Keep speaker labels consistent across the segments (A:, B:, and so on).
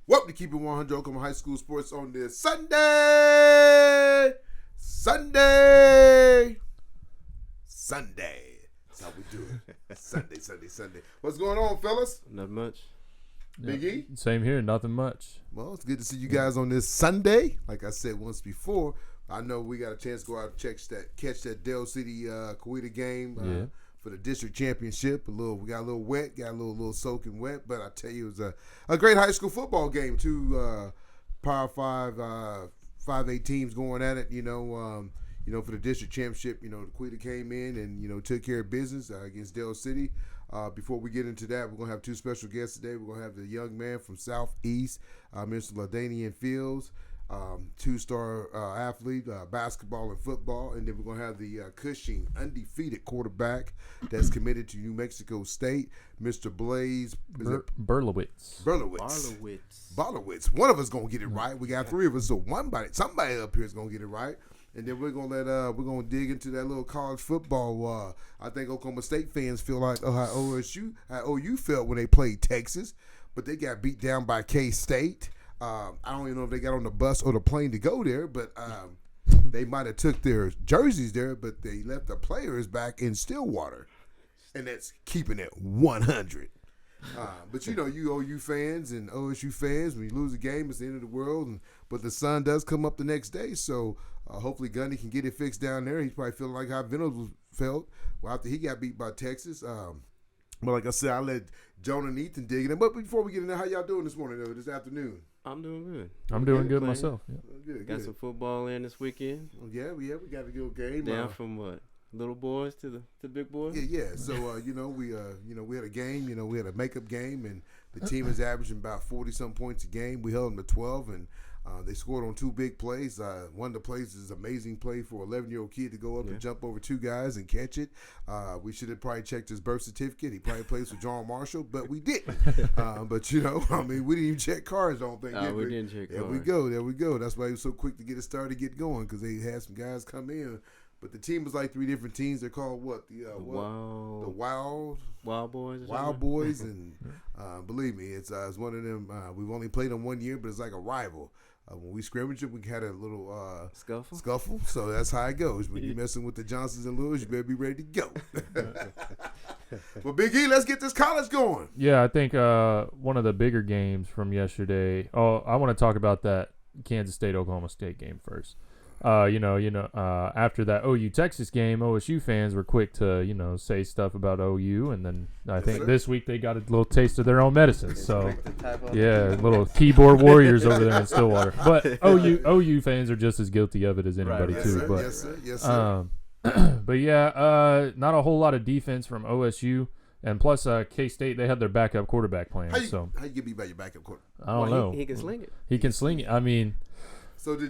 A: Welcome to Keep It 100 Oklahoma High School Sports on this Sunday. That's how we do it. Sunday. What's going on, fellas?
B: Not much.
A: Big E?
C: Same here, nothing much.
A: Well, it's good to see you guys on this Sunday. Like I said once before, I know we got a chance to go out and catch that Dale City Coweta game for the district championship. We got a little wet, got a little soaking wet, but I tell you, it was a great high school football game. Two Power 5A teams going at it. For the district championship, the Coweta came in and took care of business against Dale City. Before we get into that, we're going to have two special guests today. We're going to have the young man from Southeast, Mr. LaDanian Fields, two-star athlete, basketball and football. And then we're going to have the Cushing undefeated quarterback that's committed to New Mexico State, Mr. Blaze
C: Berlowitz.
A: Berlowitz. One of us going to get it right. We got three of us, so somebody up here is going to get it right. And then we're gonna dig into that little college football. I think Oklahoma State fans feel like how OU felt when they played Texas, but they got beat down by K-State. I don't even know if they got on the bus or the plane to go there, but they might have took their jerseys there, but they left the players back in Stillwater, and that's keeping it 100. But you OU fans and OSU fans, when you lose a game, it's the end of the world. But the sun does come up the next day, so hopefully Gundy can get it fixed down there. He's probably feeling like how Venables felt after he got beat by Texas. But like I said, I let Jonah and Ethan dig in. But before we get in there, how y'all doing this morning, this afternoon?
B: I'm doing good.
C: I'm doing good myself. Yeah.
A: Good.
B: Got some football in this weekend.
A: Well, yeah, we got a good game.
B: Down from what? Little boys to the big boys?
A: Yeah. So, we had a game. We had a makeup game, and the team is averaging about 40-some points a game. We held them to 12, and they scored on two big plays. One of the plays is an amazing play for an 11-year-old kid to go up and jump over two guys and catch it. We should have probably checked his birth certificate. He probably plays for John Marshall, but we didn't. We didn't even check cars, I don't think.
B: We didn't check cars.
A: There we go. That's why he was so quick to get it started, get going, because they had some guys come in. But the team was like three different teams. They're called what? The Wild
B: Boys.
A: Wild Boys, and believe me, it's one of them. We've only played them 1 year, but it's like a rival. When we scrimmaged them, we had a little scuffle. So that's how it goes. When you're messing with the Johnsons and Lewis, you better be ready to go. Well, Big E, let's get this college going.
C: Yeah, I think one of the bigger games from yesterday. Oh, I want to talk about that Kansas State Oklahoma State game first. After that OU Texas game, OSU fans were quick to, say stuff about OU, and then I think this week they got a little taste of their own medicine. So, yeah, little keyboard warriors over there in Stillwater. But OU fans are just as guilty of it as anybody too. But
A: yes, sir.
C: But yeah, not a whole lot of defense from OSU. And plus, K-State, they had their backup quarterback playing.
A: How you get beat by your backup quarterback?
C: I don't know.
B: He can sling it.
C: He can sling it. I mean,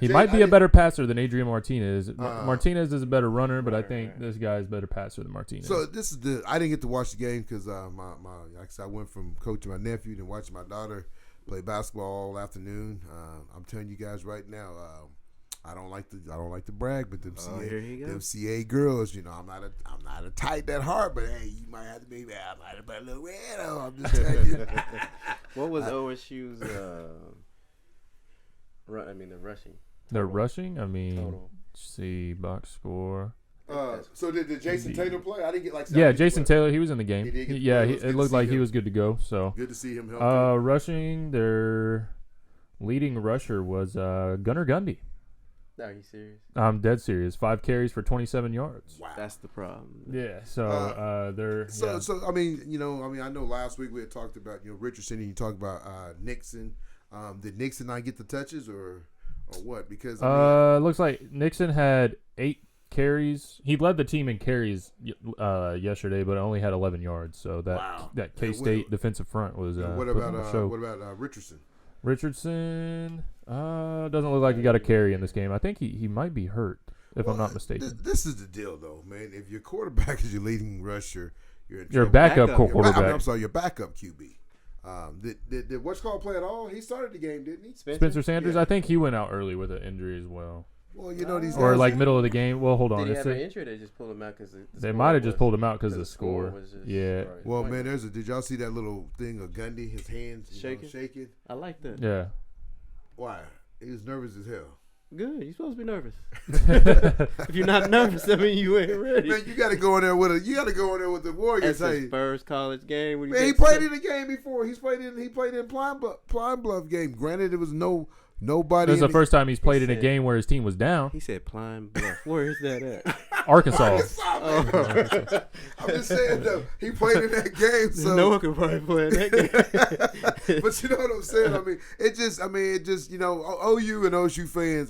A: he
C: might be a better passer than Adrian Martinez. Martinez is a better runner, but I think this guy is a better passer than Martinez.
A: So I didn't get to watch the game because like I said, I went from coaching my nephew to watching my daughter play basketball all afternoon. I'm telling you guys right now, I don't like to brag, but them CA girls, I'm not a tight that hard, but hey, you might have to be. I might have put a little red on. I'm just telling you.
B: What was OSU's? The rushing.
C: They're rushing? I mean,
B: total.
C: See, box score.
A: So did Jason Taylor play? I didn't get
C: Yeah, Jason Taylor, he was in the game.
A: It
C: looked like he was good to go. So
A: good to see him healthy.
C: Rushing, their leading rusher was Gunnar Gundy.
B: Are you serious?
C: I'm dead serious. 5 carries for 27 yards.
A: Wow,
B: that's the problem.
C: Yeah. So they're.
A: So I know last week we had talked about Richardson, and you talked about Nixon. Did Nixon not get the touches or what? Because
C: looks like Nixon had 8 carries. He led the team in carries yesterday, but only had 11 yards. So that K-State defensive front was.
A: What about Richardson?
C: Richardson doesn't look like he got a carry in this game. I think he might be hurt, if I'm not mistaken.
A: This is the deal, though, man. If your quarterback is your leading rusher, you're in
C: your backup quarterback.
A: I'm sorry, your backup QB. Did what's called play at all? He started the game, didn't he?
C: Spencer Sanders. Yeah. I think he went out early with an injury as well.
A: Well, you know these
C: or
A: guys
C: like middle of the game. Well, hold on.
B: Did he
C: It's
B: have an injury? Or they just pulled him out because
C: they might have just pulled him out because of the score.
B: Was just,
C: Yeah.
A: Well, man, did y'all see that little thing of Gundy? His hands shaking.
B: I like that.
C: Yeah.
A: Why? He was nervous as hell.
B: Good. You're supposed to be nervous. If you're not nervous, I mean you ain't ready.
A: Man, you got to go in there with the Warriors.
B: That's his first college game.
A: Man, he played in a game before. He played in Pine Bluff game. Granted, it was nobody.
C: This is the first time he's played in a game where his team was down.
B: He said Pine Bluff. Where is that at?
C: Arkansas.
A: I'm just saying though, he played in that game. So
B: no one could probably play in that game.
A: But you know what I'm saying? It just OU and OSU fans.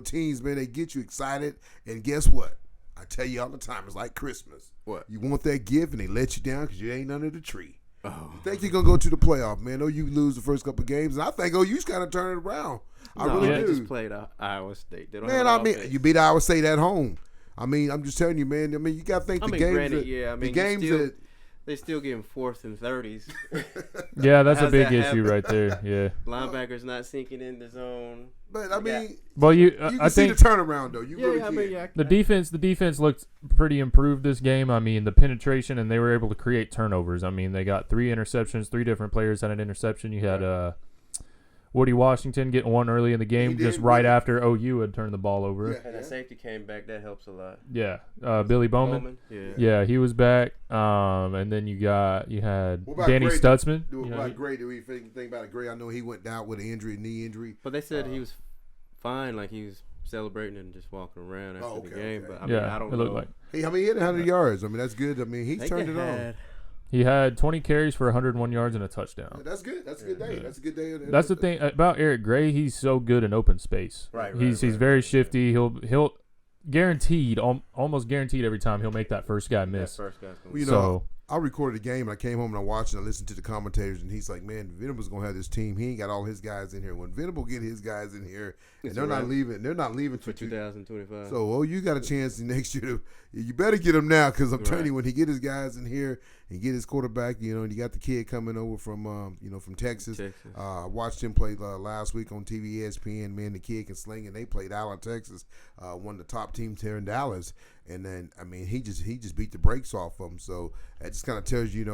A: Teams, man, they get you excited, and guess what? I tell you all the time, it's like Christmas.
B: What?
A: You want that gift, and they let you down because you ain't under the tree.
B: Oh.
A: You think you're gonna go to the playoff, man? OU lose the first couple of games, and I think OU's kind of turning it around. I really
B: they
A: do.
B: just played Iowa State. They don't
A: Man,
B: have
A: you beat Iowa State at home. I'm just telling you, man. You got to think the games.
B: Granted, the games they still getting fourth and 30s.
C: Yeah, that's a big issue right there. Yeah,
B: linebackers not sinking in the zone.
A: But
C: you
A: can
C: I
A: see
C: think
A: the turnaround though. You really can.
C: The defense looked pretty improved this game. The penetration, and they were able to create turnovers. They got 3 interceptions. 3 different players had an interception. You had Woody Washington getting one early in the game, right after OU had turned the ball over.
B: Yeah. And the safety came back. That helps a lot.
C: Yeah, Billy Bowman. Yeah, he was back. And then you had Danny Stutzman.
A: About Gray, do we think about it? Gray, I know he went down with an knee injury.
B: But they said he was fine, like he was celebrating and just walking around after the game.
A: Okay.
B: But I don't know.
C: Looked like.
A: Hey, he hit 100 yards. That's good. He's turned it on.
C: He had 20 carries for 101 yards and a touchdown.
A: Yeah, that's good. That's a good day. That's a good day.
C: That's the thing about Eric Gray. He's so good in open space.
B: Right.
C: He's very shifty. He'll guaranteed, almost guaranteed every time he'll make that first guy miss.
A: I recorded a game and I came home and I watched and I listened to the commentators and he's like, man, Venable's gonna have this team. He ain't got all his guys in here. When Venable get his guys in here, and they're not leaving
B: for 2025.
A: So you got a chance next year you better get him now because I'm telling you, when he get his guys in here and get his quarterback, and you got the kid coming over from from Texas. I watched him play last week on TV ESPN. Man, the kid can sling, and they played Allen, Texas, one of the top teams here in Dallas. And then he just beat the brakes off of him. So that just kind of tells you,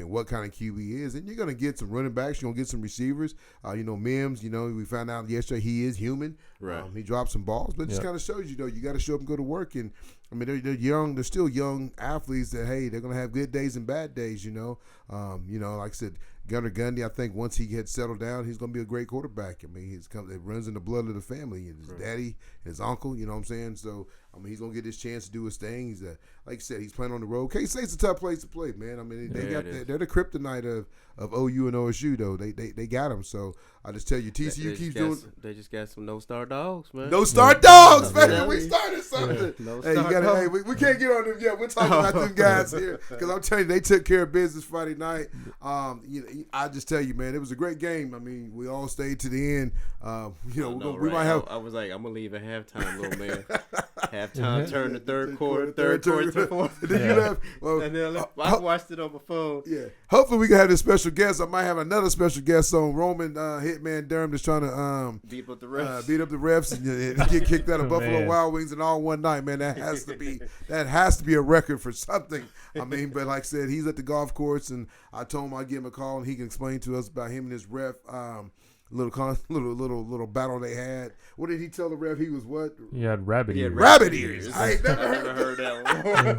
A: what kind of QB he is. And you're gonna get some running backs. You're gonna get some receivers. Mims. We found out yesterday he is human.
B: Right.
A: He dropped some balls, but it just kind of shows you, you got to show up and go to work. And they're young. They're still young athletes. That they're gonna have good days and bad days. Like I said, Gunnar Gundy. I think once he gets settled down, he's gonna be a great quarterback. It runs in the blood of the family. And his daddy, his uncle. You know what I'm saying? So he's gonna get his chance to do his thing. He's like I said, he's playing on the road. K-State's a tough place to play, man. They're the kryptonite of OU and OSU though. They got him. So I just tell you, TCU keeps doing.
B: They just got some no-star dogs, man.
A: No-star dogs, man. We started something.
B: Yeah.
A: We can't get on them yet. We're talking about them guys here because I'm telling you, they took care of business Friday night. I just tell you, man, it was a great game. We all stayed to the end. We might have.
B: I was like, I'm gonna leave at halftime, little man. Halftime turned to third quarter to fourth.
A: And then you left. Well,
B: and then I watched it on my phone.
A: Yeah. Hopefully we can have this special guest. I might have another special guest on Roman Hitman Durham that's trying to
B: beat up the
A: refs and get kicked out of Buffalo Wild Wings and all one night, man. That has to be a record for something. But like I said, he's at the golf course and I told him I'd give him a call and he can explain to us about him and his ref. Little battle they had. What did he tell the ref? He was what?
C: He had rabbit ears.
A: Rabbit ears. I ain't never
B: heard that one.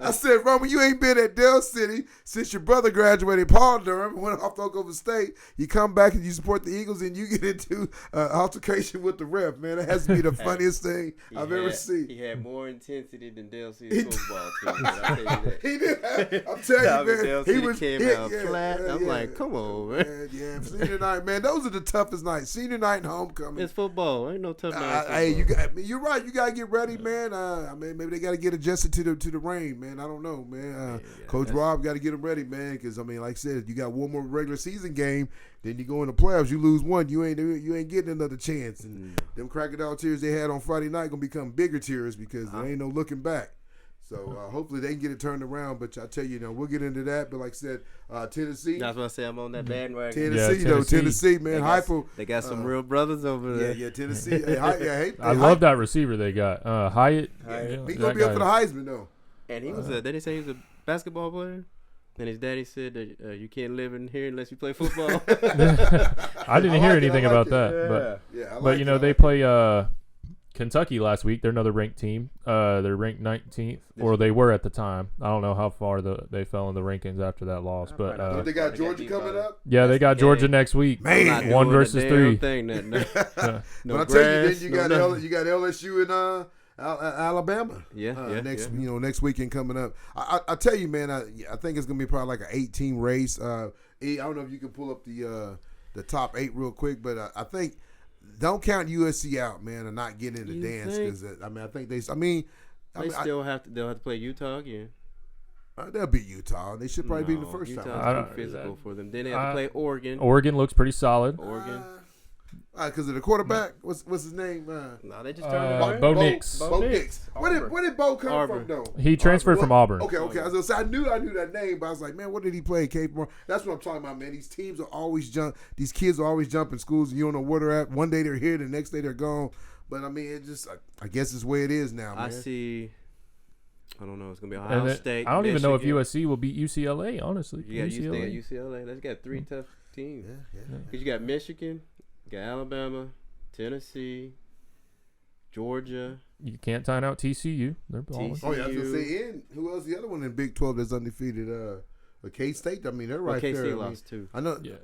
A: I said, Roman, you ain't been at Dell City since your brother graduated Paul Durham and went off to Oklahoma State. You come back and you support the Eagles and you get into altercation with the ref. Man, that has to be the funniest thing I've ever seen.
B: He had more intensity than Dell City's football team. I'll tell you that.
A: He did. I'm telling you, man.
B: Dell City came out flat. I'm like, come on, man.
A: Yeah, senior night, man. Those are the toughest nights. Senior night and homecoming.
B: It's football. Ain't no tough night.
A: Hey, you're right. You gotta get ready, man. Maybe they gotta get adjusted to the rain, man. I don't know, man. Coach Rob got to get them ready, man. Because like I said, you got one more regular season game, then you go in the playoffs. You lose one, you ain't getting another chance. And them crocodile tears they had on Friday night gonna become bigger tears because there ain't no looking back. So hopefully they can get it turned around. But I tell you, we'll get into that. But like I said, Tennessee.
B: That's what I say. I'm on that bandwagon.
A: Tennessee, man.
B: They got some real brothers over there.
A: Yeah, Tennessee.
C: I love that receiver they got. Hyatt.
A: He's going to be up for the Heisman, though.
B: And he was did they say he was a basketball player? And his daddy said that you can't live in here unless you play football.
C: I didn't hear anything about that. But they play Kentucky last week. They're another ranked team. They're ranked 19th, or they were at the time. I don't know how far they fell in the rankings after that loss. But
A: they got Georgia coming up?
C: Yeah, they got Georgia next week.
A: Man.
C: 1 versus 3.
A: But I tell you, then you got LSU and Alabama. Next weekend coming up. I tell you, man, I think it's gonna be probably like an 8-team race. I don't know if you can pull up the top 8 real quick, but I think don't count USC out, man, and not getting in the dance because I think they
B: they'll have to play Utah again.
A: They'll beat Utah. They should probably beat the first time.
B: Utah's too physical for them. Then they have to play Oregon.
C: Oregon looks pretty solid.
B: Oregon.
A: Because of the quarterback, what's his name?
B: No, they just turned
C: Bo Nix.
A: Bo Nix. Where did Bo come from, though?
C: He transferred from Auburn.
A: Okay. I was gonna say I knew that name, but I was like, man, what did he play? Cape Moore. That's what I'm talking about, man. These teams are always These kids are always jumping schools, and you don't know where they're at. One day they're here, the next day they're gone. But I mean, it just I guess it's the way it is now, man.
B: I don't know. It's gonna be Ohio State.
C: I don't even know if USC will beat UCLA. Honestly,
B: yeah, UCLA. Let's get 3 tough teams.
A: Yeah.
B: Because you got Michigan, you got Alabama, Tennessee, Georgia.
C: You can't time out TCU. They're balling.
A: Oh yeah, I was gonna say, and who else? The other one in Big 12 that's undefeated. K-State. I mean, they're right there.
B: K-State lost 2.
A: I know.
C: Yeah.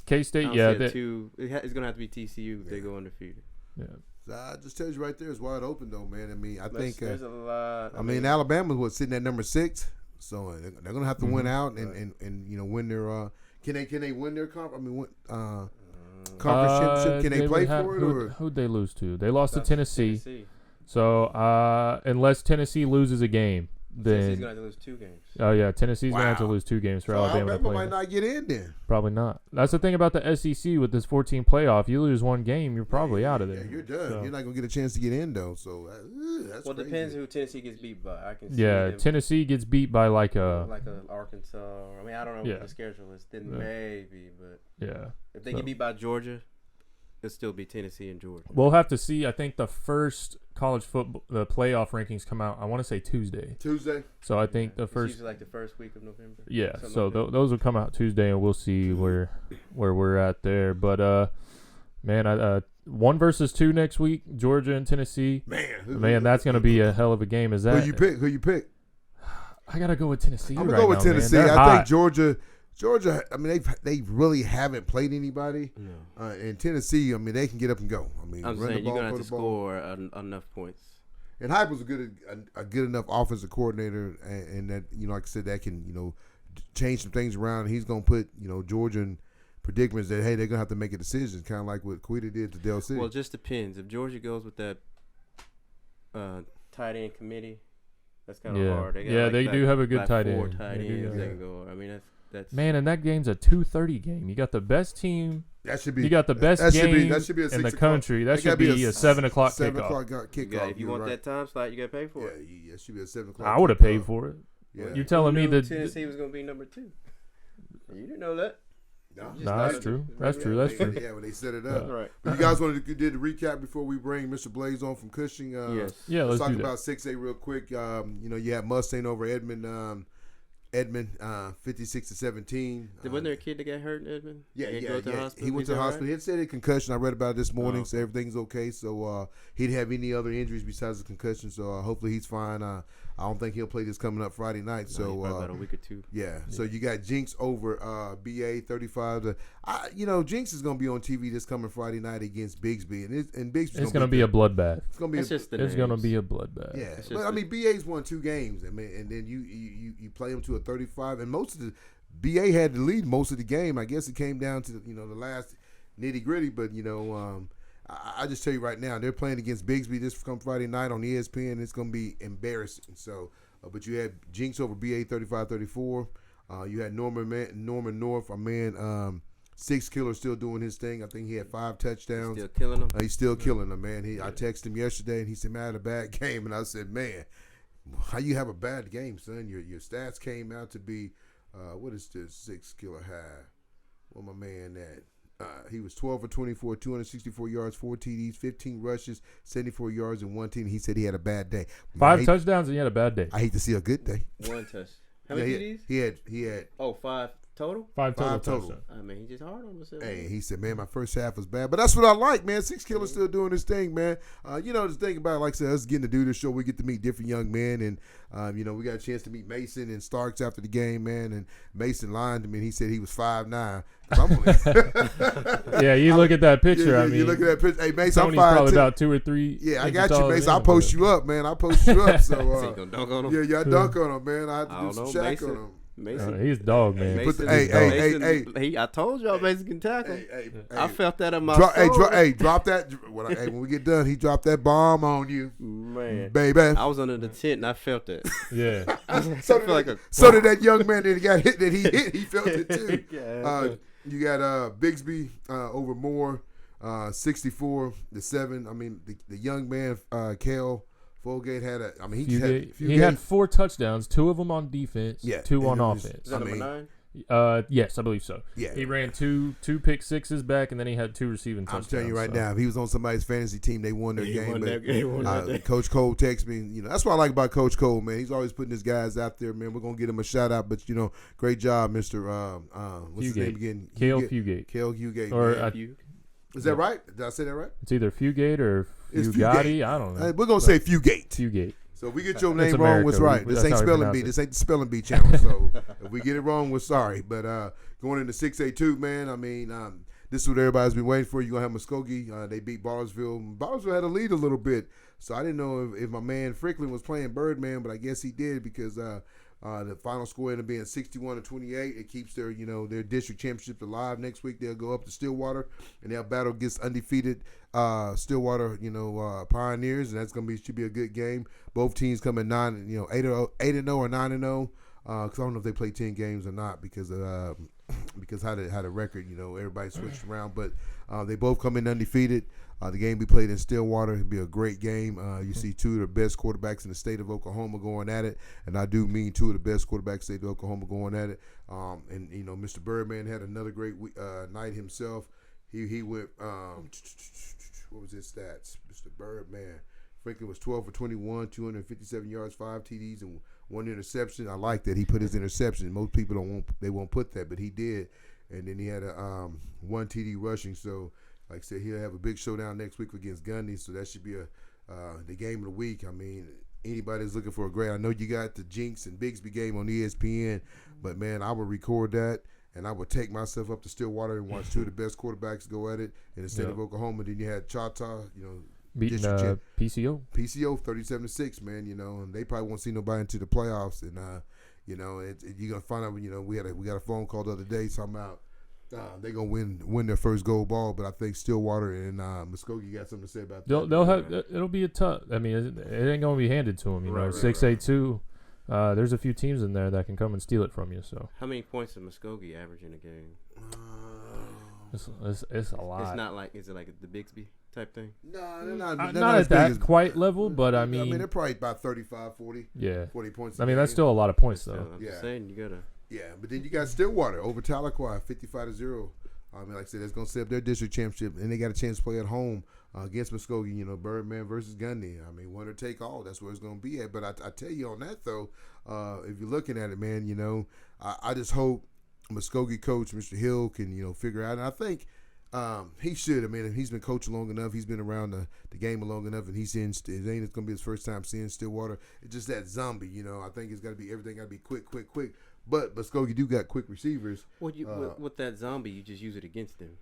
C: K-State.
B: Two. It's gonna have to be TCU if they go undefeated.
C: Yeah.
A: So I just tell you right there, it's wide open though, man. I mean, I think
B: there's a lot.
A: I mean, Alabama was sitting at number 6, so they're gonna have to win out and win their. Can they win their conference? I mean, conference championship? Can they play for it?
C: Who'd they lose to? They lost to Tennessee. So unless Tennessee loses a game, then
B: Tennessee's gonna have to lose 2 games.
C: Oh yeah, Tennessee's gonna have to lose 2 games for Alabama to play.
A: Might not get in then.
C: Probably not. That's the thing about the SEC with this 14 playoff. You lose 1 game, you're probably out of there.
A: Yeah, you're done. So. You're not gonna get a chance to get in though. So that's
B: well, it depends who Tennessee gets beat by. I can see
C: Tennessee gets beat by like a
B: Arkansas. I mean, I don't know what the schedule is. Then maybe, but if they get beat by Georgia, it'll still be Tennessee and Georgia.
C: We'll have to see. I think the first college football, the playoff rankings come out, I want to say Tuesday. So I think the first.
B: It's usually like the first week of November.
C: Yeah. So those will come out Tuesday, and we'll see where we're at there. But man, 1 versus 2 next week, Georgia and Tennessee. Man, that's gonna be a hell of a game. Is that
A: who you pick?
C: I gotta go with Tennessee.
A: I'm gonna go with Tennessee. I think Georgia, I mean, they really haven't played anybody.
B: No.
A: And Tennessee, I mean, they can get up and go. I mean,
B: I'm saying you're gonna have to score enough points.
A: And Hype was a good enough offensive coordinator, and that like I said, that can change some things around. He's gonna put Georgia in predicaments that they're gonna have to make a decision, kind of like what Quita did to Del City.
B: Well, it just depends. If Georgia goes with that tight end committee, that's kind of hard.
C: They do have a good tight end.
B: 4 tight ends that can go. I mean, that's
C: man, and that game's a 2:30 game. You got the best team.
A: That should be.
C: You got the best game in the country. That should be a 7 o'clock kickoff.
A: 7 o'clock kickoff.
B: If you want that time slot, you got to pay for it.
A: Yeah, it should be a 7 o'clock.
C: I would have paid for it.
A: Yeah.
C: You're telling me that
B: Tennessee was going to be number 2. You didn't know that.
C: No, that's true. That's true.
A: Yeah, when they set it up.
B: Right.
A: But you guys wanted to do the recap before we bring Mr. Blaze on from Cushing?
B: Yes.
C: Yeah,
A: let's talk
C: do that.
A: about 6A real quick. You had Mustang over Edmond. 56-17.
B: Wasn't there a kid that got hurt in Edmond?
A: Yeah.
B: He went to the hospital.
A: He went to the hospital. He had said a concussion. I read about it this morning, so everything's okay. So he didn't have any other injuries besides the concussion. So hopefully he's fine. I don't think he'll play this coming up Friday night. So
B: about a week or 2.
A: Yeah. So you got Jinx over BA 35. Jinx is going to be on TV this coming Friday night against Bigsby, and Bigsby's
C: it's going to be a bloodbath.
A: It's going to be.
C: It's going to be a bloodbath.
A: Yeah. But I mean, BA's won 2 games. I mean, and then you play them to a 35, and most of the BA had the lead most of the game. I guess it came down to the last nitty gritty, but I just tell you right now, they're playing against Bigsby this come Friday night on ESPN. It's going to be embarrassing. So, but you had Jinx over BA 35-34. You had Norman North, Six Killer, still doing his thing. I think he had 5 touchdowns.
B: Still killing them.
A: He's still killing them, man. I texted him yesterday, and he said, man, I had a bad game. And I said, man, how you have a bad game, son? Your stats came out to be, what is this 6 killer high? Where my man at? He was 12 for 24, 264 yards, 4 TDs, 15 rushes, 74 yards, and 1 TD. He said he had a bad day.
C: 5 touchdowns and he had a bad day.
A: I hate to see a good day.
B: 1 touch. How many TDs?
A: He had.
B: Oh, 5 total?
C: 5 total.
B: I mean, he just hard on himself.
A: Hey, he said, man, my first half was bad. But that's what I like, man. 6 Killer's still doing his thing, man. The thing about it, like I said, us getting to do this show, we get to meet different young men. And, we got a chance to meet Mason and Starks after the game, man. And Mason lied to me, and he said he was 5'9".
C: Yeah, you look at that picture.
A: Yeah,
C: I mean,
A: you look at that picture. Hey, Mason,
C: Tony's
A: I'm 5'10".
C: probably about 2 or 3.
A: Yeah, I got you, Mason. I'll post you up, man. I'll post you up. So,
B: gonna dunk on him?
A: Yeah, I dunk on him, man. I have to do some shack on him.
B: Mason.
C: He's dog, man.
B: Mason,
A: hey.
B: I told y'all Mason can tackle.
A: Hey,
B: I felt that in my soul.
A: Drop that. When we get done, he dropped that bomb on you.
B: Man.
A: Baby.
B: I was under the tent and I felt that.
C: Yeah.
A: So did that young man that got hit, he felt it too.
B: Yeah,
A: you got Bigsby over Moore, 64-7. I mean, the young man, Kale Fulgate
C: he had 4 touchdowns, 2 of them on defense, 2 on offense.
B: Is that number 9?
C: Yes, I believe so.
A: Yeah,
C: he ran two pick sixes back, and then he had 2 receiving touchdowns.
A: I'm telling you right now, if he was on somebody's fantasy team, they won their game. Coach Cole texted me. That's what I like about Coach Cole, man. He's always putting his guys out there, man. We're gonna get him a shout out, but great job, Mr. What's his name again?
C: Cale Fugate.
A: Cale Fugate.
C: Or
A: is that right? Did I say that right?
C: It's either Fugate or Fugatti. I don't know.
A: We're gonna say Fugate.
C: Fugate.
A: So if we get your name wrong, what's right? This ain't spelling bee. This ain't the spelling bee channel. So if we get it wrong, we're sorry. But going into 6A2, man, I mean, this is what everybody's been waiting for. You're going to have Muskogee. They beat Ballersville. Ballersville had a lead a little bit. So I didn't know if my man Franklin was playing Birdman, but I guess he did because the final score ended up being 61-28. It keeps their district championship alive. Next week they'll go up to Stillwater and they'll battle against undefeated Stillwater, Pioneers, and that's should be a good game. Both teams come in 8-0 or 9-0. Because I don't know if they play 10 games or not because how the record, everybody switched around. But they both come in undefeated. The game be played in Stillwater. It'll be a great game. You see 2 of the best quarterbacks in the state of Oklahoma going at it, and I do mean 2 of the best quarterbacks in the state of Oklahoma going at it. And Mr. Birdman had another great night himself. He went. What was his stats? Mr. Birdman. Franklin was 12 for 21, 257 yards, 5 TDs, and 1 interception. I like that he put his interception. Most people won't put that, but he did. And then he had a 1 TD rushing. So, like I said, he'll have a big showdown next week against Gundy. So that should be the game of the week. I mean, anybody that's looking for a grade. I know you got the Jinx and Bigsby game on ESPN, but man, I would record that. And I would take myself up to Stillwater and watch 2 of the best quarterbacks go at it in the state of Oklahoma. Then you had Choctaw,
C: beating PCO.
A: PCO 37-6, man. And they probably won't see nobody into the playoffs. And you're gonna find out. We got a phone call the other day talking about they're gonna win their first gold ball. But I think Stillwater and Muskogee got something to say about that.
C: They'll have. It'll be a tough. I mean, it ain't gonna be handed to them. 6A2. There's a few teams in there that can come and steal it from you. So
B: how many points does Muskogee average in a game?
C: It's a lot.
B: It's not like is it like the Bigsby type thing?
A: No, they're not
C: at that quite level, but I mean
A: they're probably about 35, 40. Yeah, 40 points.
C: I mean that's still a lot of points though.
B: I'm just saying you gotta.
A: Yeah, but then you got Stillwater over Tahlequah 55-0. I mean, like I said, that's gonna set up their district championship, and they got a chance to play at home against Muskogee. Birdman versus Gundy. I mean, winner take all. That's where it's gonna be at. But I tell you on that though, if you're looking at it, man, I just hope Muskogee coach Mr. Hill can figure out. And I think he should. I mean, he's been coaching long enough. He's been around the game long enough, and he's in. It ain't gonna be his first time seeing Stillwater. It's just that zombie. I think it's got to be everything. Got to be quick. But Muskogee do got quick receivers.
B: Well, with that zombie, you just use it against them.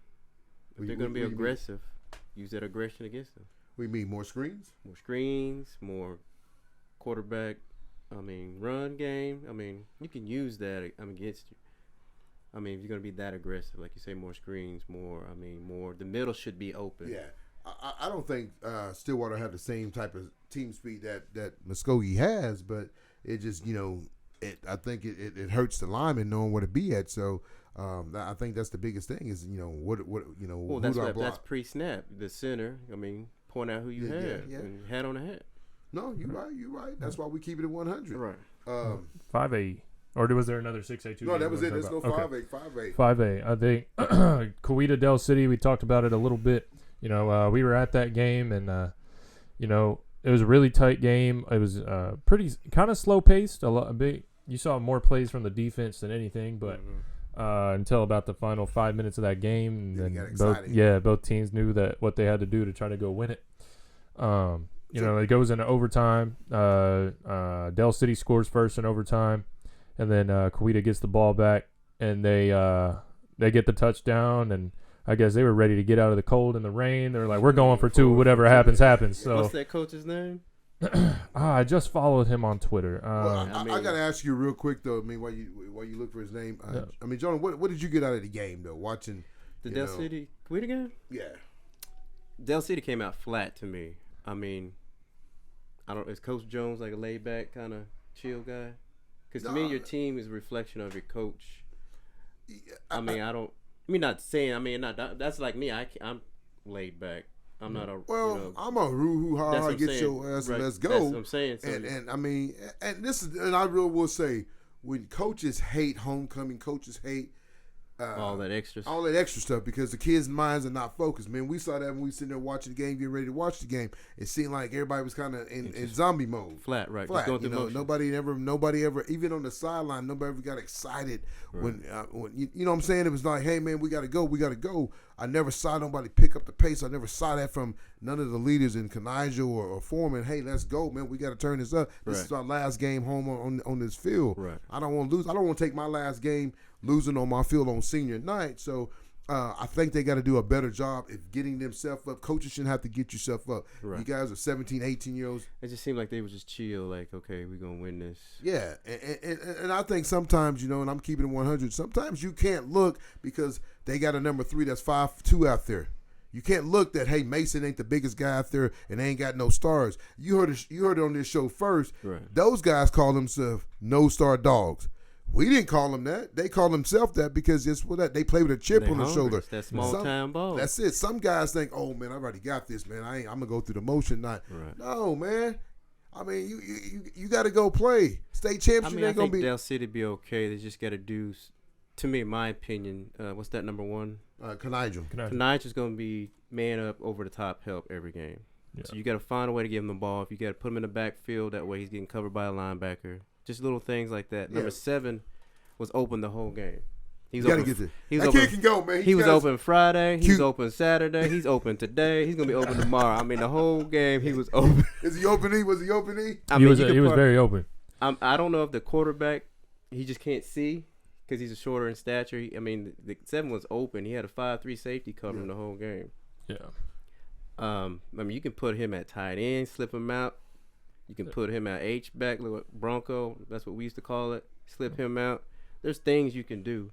B: If they're going to be aggressive, use that aggression against them.
A: What do you mean, more screens?
B: More screens, more quarterback, run game. You can use that against you. If you're going to be that aggressive, like you say, more screens, more, the middle should be open.
A: Yeah. I don't think Stillwater have the same type of team speed that Muskogee has, but it just, I think it hurts the lineman knowing where to be at. So I think that's the biggest thing is
B: Well, that's pre-snap. The center. Point out who you have. And hat on the hat.
A: No, you're right. That's why we keep it at 100.
B: Right.
C: 5A. Or was there another 6A?
A: No, that was it. Let's go 5A.
C: 5A. I think Coweta Del City, we talked about it a little bit. We were at that game, and, it was a really tight game. It was pretty kind of slow-paced. You saw more plays from the defense than anything, but until about the final 5 minutes of that game, and then both teams knew that what they had to do to try to go win it. It goes into overtime. Del City scores first in overtime, and then Coweta gets the ball back, and they get the touchdown, and I guess they were ready to get out of the cold and the rain. They were like, we're going for 2. Whatever happens, happens. So
B: what's that coach's name?
C: I just followed him on Twitter.
A: I got to ask you real quick, though. I mean, while you look for his name. Jonah, what did you get out of the game, though, watching?
B: The Del City Coweta game?
A: Yeah.
B: Del City came out flat to me. I mean, is Coach Jones like a laid-back kind of chill guy? Because to me, your team is a reflection of your coach. That's like me. I'm laid back. I'm not a.
A: Well, I'm a hoo-hoo-ha, get your ass and let's go.
B: That's what I'm saying. So
A: And I really will say, when coaches hate homecoming, coaches hate
B: all that extra
A: stuff because the kids' minds are not focused. Man, we saw that when we sitting there watching the game, getting ready to watch the game. It seemed like everybody was kind of in zombie mode.
B: Flat. Just going through
A: nobody ever, even on the sideline, nobody ever got excited when you know what I'm saying. It was like, hey man, we gotta go. I never saw nobody pick up the pace. I never saw that from none of the leaders in Canigel or Foreman. Hey, let's go, man. We got to turn this up. This is our last game home on this field.
B: Right.
A: I don't want to lose. I don't want to take my last game losing on my field on senior night. So I think they got to do a better job of getting themselves up. Coaches shouldn't have to get yourself up.
B: Right.
A: You guys are 17, 18-year-olds.
B: It just seemed like they were just chill, like, okay, we're going to win this.
A: Yeah, and I think sometimes, and I'm keeping it 100, sometimes you can't look because they got a number 3 that's 5'2" out there. You can't look that, hey, Mason ain't the biggest guy out there and they ain't got no stars. You heard it on this show first.
B: Right.
A: Those guys call themselves no-star dogs. We didn't call them that. They call themselves that because they play with a chip on their shoulder.
B: That small-time ball.
A: That's it. Some guys think, oh, man, I already got this, man. I'm going to go through the motion. No, man. I mean, you got to go play. State championship ain't going to be.
B: I think Del City be okay. They just got to do, to me, in my opinion, what's that number 1?
A: Canigel.
B: Canigel's going to be man up, over the top help every game. Yeah. So you got to find a way to give him the ball. If you got to put him in the backfield, that way he's getting covered by a linebacker. Just little things like that. Number 7 was open the whole game. He's
A: open. That kid can go, man.
B: He was open Friday. He was open Saturday. He's open today. He's gonna be open tomorrow. I mean, the whole game he was open.
A: Was he open? He was
C: very open.
B: I don't know if the quarterback he just can't see because he's shorter in stature. The 7 was open. He had a 5'3" safety covering the whole game.
C: Yeah.
B: You can put him at tight end, slip him out. You can put him at H-back, Bronco. That's what we used to call it. Slip him out. There's things you can do.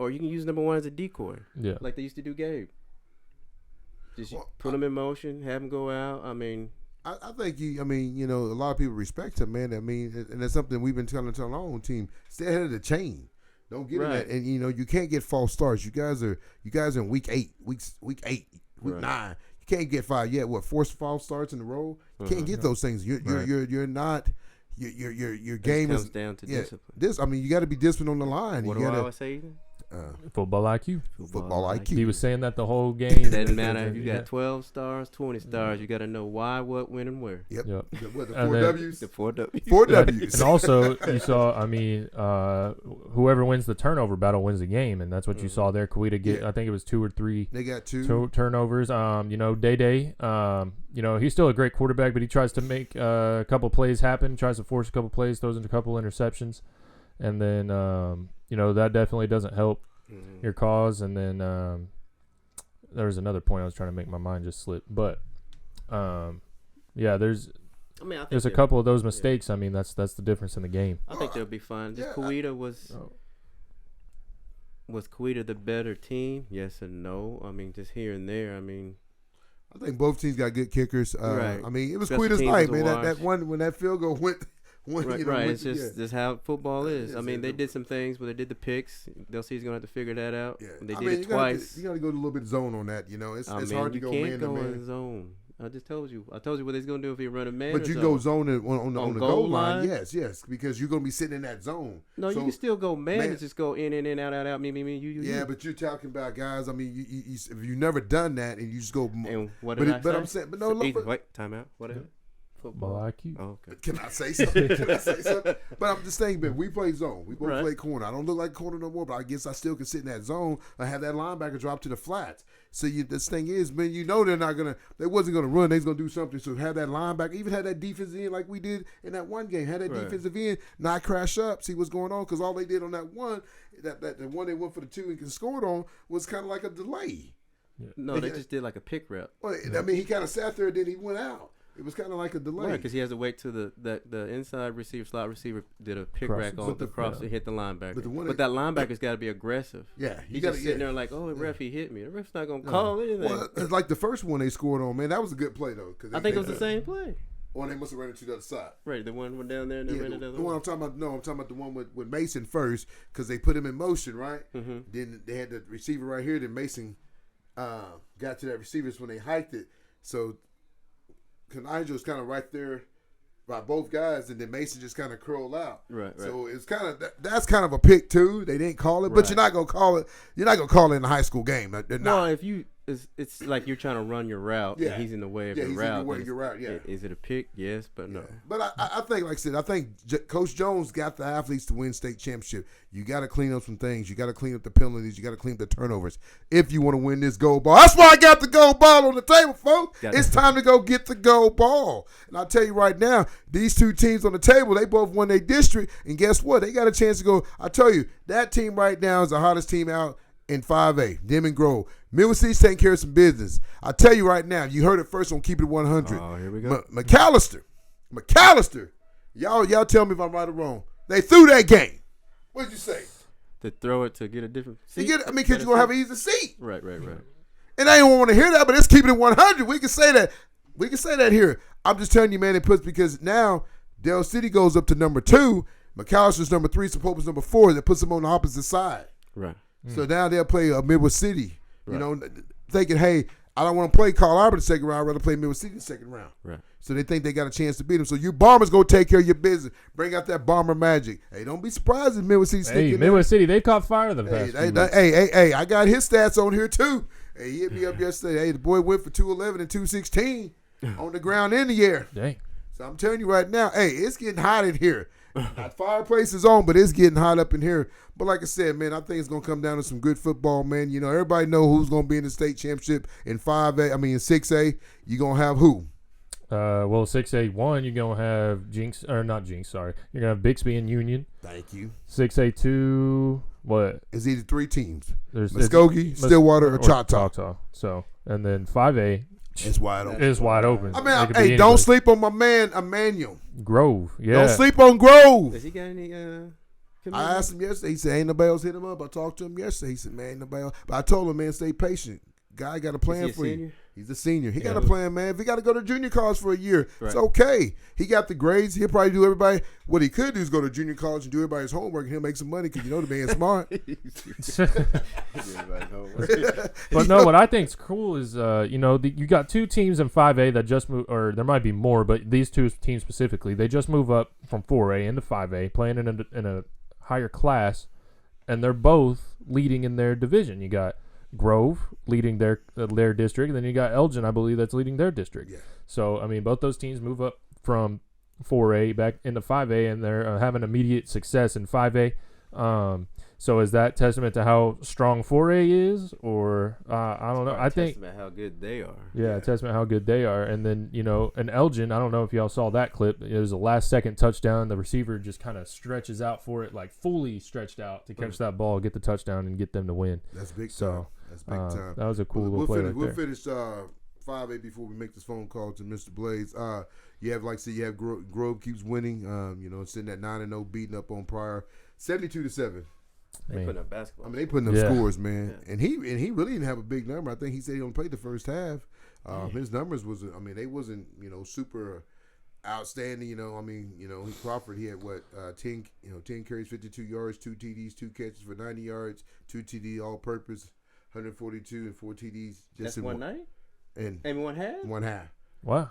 B: Or you can use number 1 as a decoy.
C: Yeah.
B: Like they used to do Gabe. Just put him in motion, have him go out. I
A: think a lot of people respect him, man. And that's something we've been telling our own team. Stay ahead of the chain. Don't get in that. And, you can't get false starts. You guys are in week 8, week 9. You can't get 5 yet. 4 false starts in a row? You can't get those things. You're not. Your game
B: comes down to discipline.
A: You got to be disciplined on the line.
B: What do I always say?
C: Football IQ.
A: Football IQ.
C: He was saying that the whole game.
B: It doesn't matter if you got 12 stars, 20 stars. You got to know why, what, when, and where.
A: Yep.
C: The
A: 4 W's?
B: The 4 W's.
A: 4 W's.
C: And also, you saw, whoever wins the turnover battle wins the game, and that's what you saw there. Coweta get, I think it was 2 or 3.
A: They got 2
C: turnovers. Day, he's still a great quarterback, but he tries to make a couple plays happen, tries to force a couple plays, throws into a couple interceptions. And then, that definitely doesn't help your cause. And then there was another point I was trying to make. My mind just slipped. But, there's a couple of those mistakes. Yeah. That's the difference in the game.
B: I think they'll be fine. Just Coweta was Coweta the better team? Yes and no. Just here and there.
A: I think both teams got good kickers.
B: Right.
A: It was Coweta's night, man. That one when that field goal went.
B: It's just how football is. They did some things where they did the picks. They'll see he's going to have to figure that out. Yeah. They did it twice.
A: You got to go a little bit zone on that. It's hard to go man to man.
B: In zone. I just told you. I told you what he's gonna do if he run a man.
A: But you
B: zone.
A: go zone on the goal line.
B: Yes.
A: Yes, because you're gonna be sitting in that zone.
B: No,
A: so,
B: you can still go man and just go in, out, me, you.
A: Yeah, but you're talking about guys. I mean, you if you've never done that and you just go.
B: And what did I say?
A: But I'm saying, but no, look.
B: Wait, time out. What is it?
C: Football IQ.
B: Oh, okay.
A: Can I say something? But I'm just saying, man, we play zone. We both play corner. I don't look like corner no more, but I guess I still can sit in that zone and have that linebacker drop to the flats. So this thing is, man, they wasn't gonna run. They was gonna do something. So have that linebacker, even have that defensive end like we did in that one game. Have that defensive end not crash up, see what's going on, because all they did on that one, the one they went for the 2 and scored on was kind of like a delay.
B: Yeah. No, they just did like a pick rep.
A: Well, I mean, he kind of sat there, and then he went out. It was kind of like a delay.
B: Right, because he has to wait till the inside receiver, slot receiver did a pick rack on the cross and hit the linebacker. But that linebacker's got to be aggressive.
A: Yeah.
B: He's just sitting there like, oh, ref, he hit me. The ref's not going to call anything.
A: Well, it's like the first one they scored on, man. That was a good play, though.
B: I think it was the same play.
A: Or they must have ran it to the other side.
B: Right, the one went down there and then ran it the other
A: one. I'm talking about. No, I'm talking about the one with Mason first, because they put him in motion, right? Mm-hmm. Then they had the receiver right here. Then Mason got to that receiver when they hiked it. So Canajo's kind of right there by both guys, and then Mason just kind of curled out. Right. So it's kind of that's kind of a pick too. They didn't call it, but you're not gonna call it. You're not gonna call it in a high school game.
B: No, if you. It's like you're trying to run your route, and he's in the way of your route.
A: Yeah, he's in the way of your route, yeah.
B: Is it a pick? Yes, but no.
A: But I think, like I said, I think Coach Jones got the athletes to win state championship. You got to clean up some things. You got to clean up the penalties. You got to clean up the turnovers if you want to win this gold ball. That's why I got the gold ball on the table, folks. It's time to go get the gold ball. And I'll tell you right now, these two teams on the table, they both won their district, and guess what? They got a chance to go. I tell you, that team right now is the hottest team out in 5A, Demon Grove. Millwood City's taking care of some business. I tell you right now, you heard it first on Keep It 100.
B: Oh, here we go.
A: McAllister. Y'all tell me if I'm right or wrong. They threw that game. What'd you say?
B: To throw it to get a different seat?
A: Because you're going to have an easy seat.
B: Right.
A: And I don't want to hear that, but it's Keep It 100. We can say that. We can say that here. I'm just telling you, man, because now Del City goes up to number 2. McAllister's number 3, Sapopa's number 4. That puts them on the opposite side.
B: Right.
A: So now they'll play Midwest City, thinking, hey, I don't want to play Carl Albert the second round. I'd rather play Midwest City the second round.
B: Right.
A: So they think they got a chance to beat them. So you Bombers go take care of your business. Bring out that Bomber magic. Hey, don't be surprised if Midwest City sneak in
C: Midwest City, they caught fire the past few weeks.
A: Hey, I got his stats on here too. Hey, he hit me up yesterday. Hey, the boy went for 211 and 216 on the ground in the air.
C: Dang.
A: So I'm telling you right now, hey, it's getting hot in here. Fireplace is on, but it's getting hot up in here. But like I said, man, I think it's going to come down to some good football, man. Everybody know who's going to be in the state championship in 5A. I mean, in 6A, you're going to have who?
C: 6A1, you're going to have Jinx, or not Jinx, sorry. You're going to have Bixby and Union.
A: Thank you.
C: 6A2, what?
A: It's either 3 teams.
C: There's
A: Muskogee, Stillwater, or Choctaw.
C: So, and then 5A.
A: It's wide open.
C: It's wide open.
A: I mean, hey, don't sleep on my man, Emmanuel.
C: Grove, yeah.
A: Don't sleep on Grove.
B: Has he got any
A: I asked him yesterday. He said, ain't nobody else hit him up. I talked to him yesterday. He said, man, ain't nobody else. But I told him, man, stay patient. Guy got a plan for you. He's a senior. He got a plan, man. If he got to go to junior college for a year, it's okay. He got the grades. He'll probably do everybody. What he could do is go to junior college and do everybody's homework, and he'll make some money because the man's smart.
C: But no, what I think's cool is, you got 2 teams in 5A that just moved, or there might be more, but these 2 teams specifically, they just move up from 4A into 5A, playing in a higher class, and they're both leading in their division. You got Grove leading their district, and then you got Elgin, I believe, that's leading their district. Yeah. So, I mean, both those teams move up from 4A back into 5A, and they're having immediate success in 5A. So is that testament to how strong 4A is, or I don't know. I think
B: testament how good they are.
C: Yeah, testament how good they are. And then an Elgin. I don't know if y'all saw that clip. It was a last-second touchdown. The receiver just kind of stretches out for it, like fully stretched out to catch that ball, get the touchdown, and get them to win.
A: That's big time. That's big time.
C: That was a cool little play.
A: We'll finish 5A before we make this phone call to Mr. Blaze. You have Grove keeps winning. Sitting at 9-0, beating up on Pryor, 72-7.
B: They putting up basketball.
A: I mean, they putting up scores, man. Yeah. And he really didn't have a big number. I think he said he only played the first half. His numbers they wasn't super outstanding. Crawford, he had 10 carries, 52 yards, 2 TDs, 2 catches for 90 yards, 2 TD all purpose, 142 and 4 TDs.
B: That's one night.
A: And
B: one half.
A: 1 half.
C: Wow.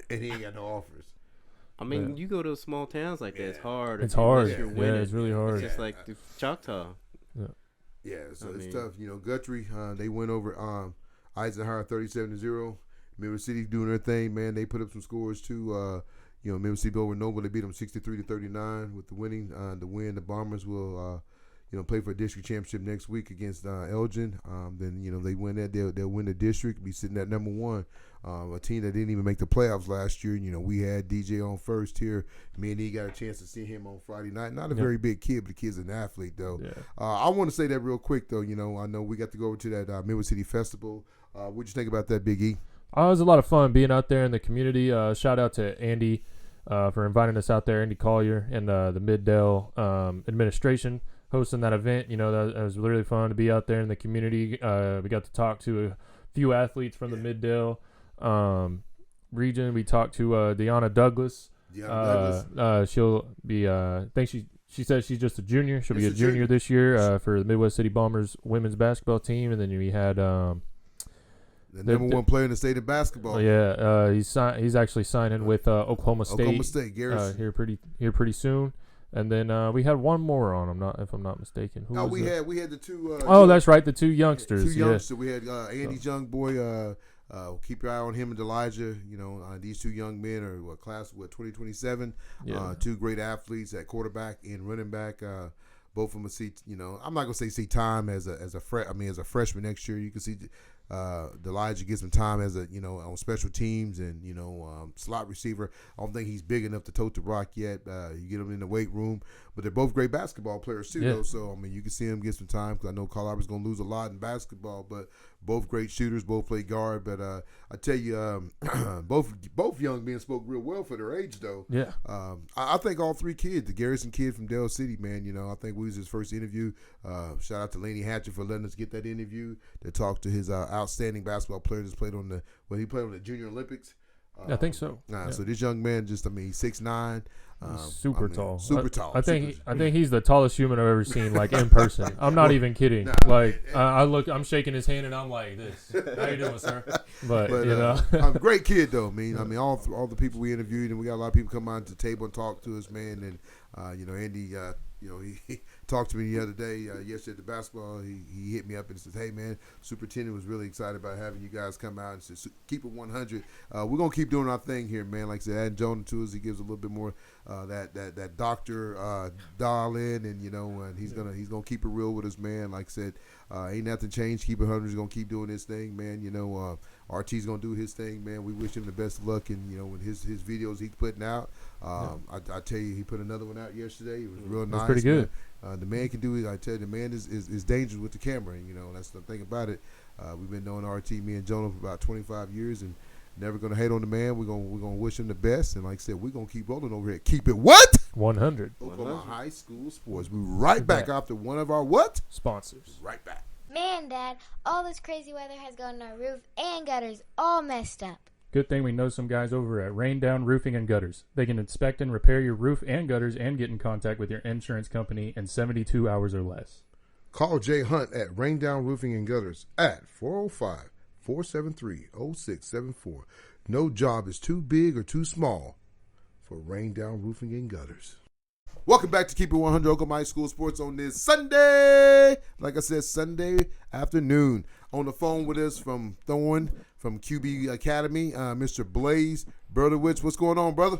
A: And he ain't got no offers.
B: I mean, you go to small towns like that, it's hard.
C: It's hard.
B: Unless you're winning.
C: Yeah, it's really hard.
B: It's just like the Choctaw.
A: Yeah, so it's tough. Guthrie, they went over Eisenhower 37-0. Member City doing their thing, man. They put up some scores too. Member City over Nova, they beat them 63-39 with the winning. The win, the Bombers will play for a district championship next week against Elgin. Then they win that, they'll win the district, be sitting at number 1. A team that didn't even make the playoffs last year. We had DJ on first here. Me and he got a chance to see him on Friday night. Not a very big kid, but the kid's an athlete though. Yeah. I want to say that real quick though. I know we got to go over to that Midway City Festival. What'd you think about that, Big E?
C: It was a lot of fun being out there in the community. Shout out to Andy for inviting us out there, Andy Collier, and the Middale administration hosting that event. That was really fun to be out there in the community. We got to talk to a few athletes from the Middale region. We talked to Deanna Douglas. She'll be I think she said she's just a junior. She'll be a junior this year for the Midwest City Bombers women's basketball team. And then we had
A: the number 1 player in the state of basketball.
C: He's actually signing with Oklahoma State.
A: Oklahoma State, Garrison.
C: Here pretty soon. And then we had one more on. If I'm not mistaken.
A: We had the two.
C: That's right, the two youngsters.
A: Two youngsters. We had Andy's young boy. Keep your eye on him and Elijah. These two young men are class 2027. Two great athletes at quarterback and running back. Both of them see. I'm not gonna see time as a freshman next year. You can see. Elijah gets some time as on special teams and slot receiver. I don't think he's big enough to tote the rock yet. You get him in the weight room, but they're both great basketball players too. Though, so you can see him get some time because I know Carl Albert's going to lose a lot in basketball, but both great shooters, both play guard. But I tell you, both young men spoke real well for their age though.
C: Yeah.
A: I think all 3 kids, the Garrison kid from Dale City, man. I think we was his first interview. Shout out to Laney Hatcher for letting us get that interview to talk to his outstanding basketball player that's played on he played on the Junior Olympics.
C: I think so.
A: So this young man he's 6'9".
C: Super tall.
A: Super tall.
C: I think he's the tallest human I've ever seen, like in person. I'm not even kidding. I'm shaking his hand and I'm like this. How you doing, sir? But
A: great kid though. All the people we interviewed, and we got a lot of people come on to the table and talk to us, man. And Andy, he talked to me the other day, yesterday at the basketball. He hit me up and says, "Hey man, superintendent was really excited about having you guys come out and says keep it 100. We're gonna keep doing our thing here, man. Like I said, adding Jonah to us, he gives a little bit more that doctor dial in, and and he's gonna keep it real with us, man. Like I said, ain't nothing changed. Keep it 100. He's gonna keep doing his thing, man. RT's gonna do his thing, man. We wish him the best of luck, and with his videos he's putting out. I tell you, he put another one out yesterday. It was real nice.
C: Pretty good.
A: The man can do it. I tell you, the man is dangerous with the camera. And, that's the thing about it. We've been knowing RT, me and Jonah, for about 25 years, and never gonna hate on the man. We're gonna wish him the best, and like I said, we're gonna keep rolling over here. Keep it what?
C: 100.
A: Oklahoma High School Sports. We'll be right back after one of our what?
C: Sponsors.
A: Right back.
D: Man, Dad, all this crazy weather has gotten our roof and gutters all messed up.
C: Good thing we know some guys over at Rain Down Roofing and Gutters. They can inspect and repair your roof and gutters and get in contact with your insurance company in 72 hours or less.
A: Call Jay Hunt at Rain Down Roofing and Gutters at 405-473-0674. No job is too big or too small for Rain Down Roofing and Gutters. Welcome back to Keep It 100 Oklahoma High School Sports on this Sunday. Like I said, Sunday afternoon. On the phone with us from Thorne, from QB Academy, Mr. Blaze Berlowitz. What's going on, brother?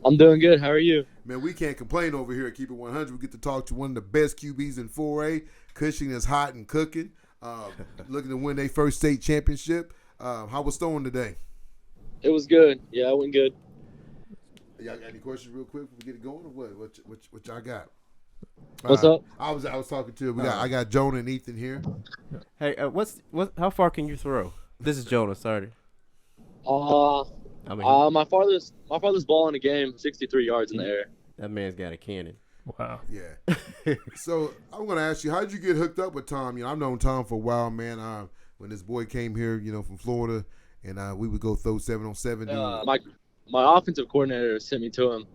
E: I'm doing good. How are you?
A: Man, we can't complain over here at Keep It 100. We get to talk to one of the best QBs in 4A. Cushing is hot and cooking. Looking to win their first state championship. How was Thorne today?
E: It was good. Yeah, it went good.
A: Y'all got any questions real quick before we get it going, or what y'all got?
E: What's up?
A: I was talking to I got Jonah and Ethan here.
B: Hey, how far can you throw? This is Jonah. Sorry.
E: My father's ball in a game, 63 yards in the air.
B: That man's got a cannon.
C: Wow.
A: Yeah. So I'm gonna ask you, how did you get hooked up with Tom? I've known Tom for a while, man. When this boy came here, from Florida, and we would go throw 7-on-7.
E: My offensive coordinator sent me to him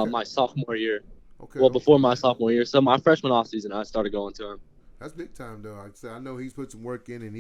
E: my sophomore year.
A: Okay.
E: Well, before my sophomore year. So my freshman offseason, I started going to him.
A: That's big time, though. Like I said, I know he's put some work in, and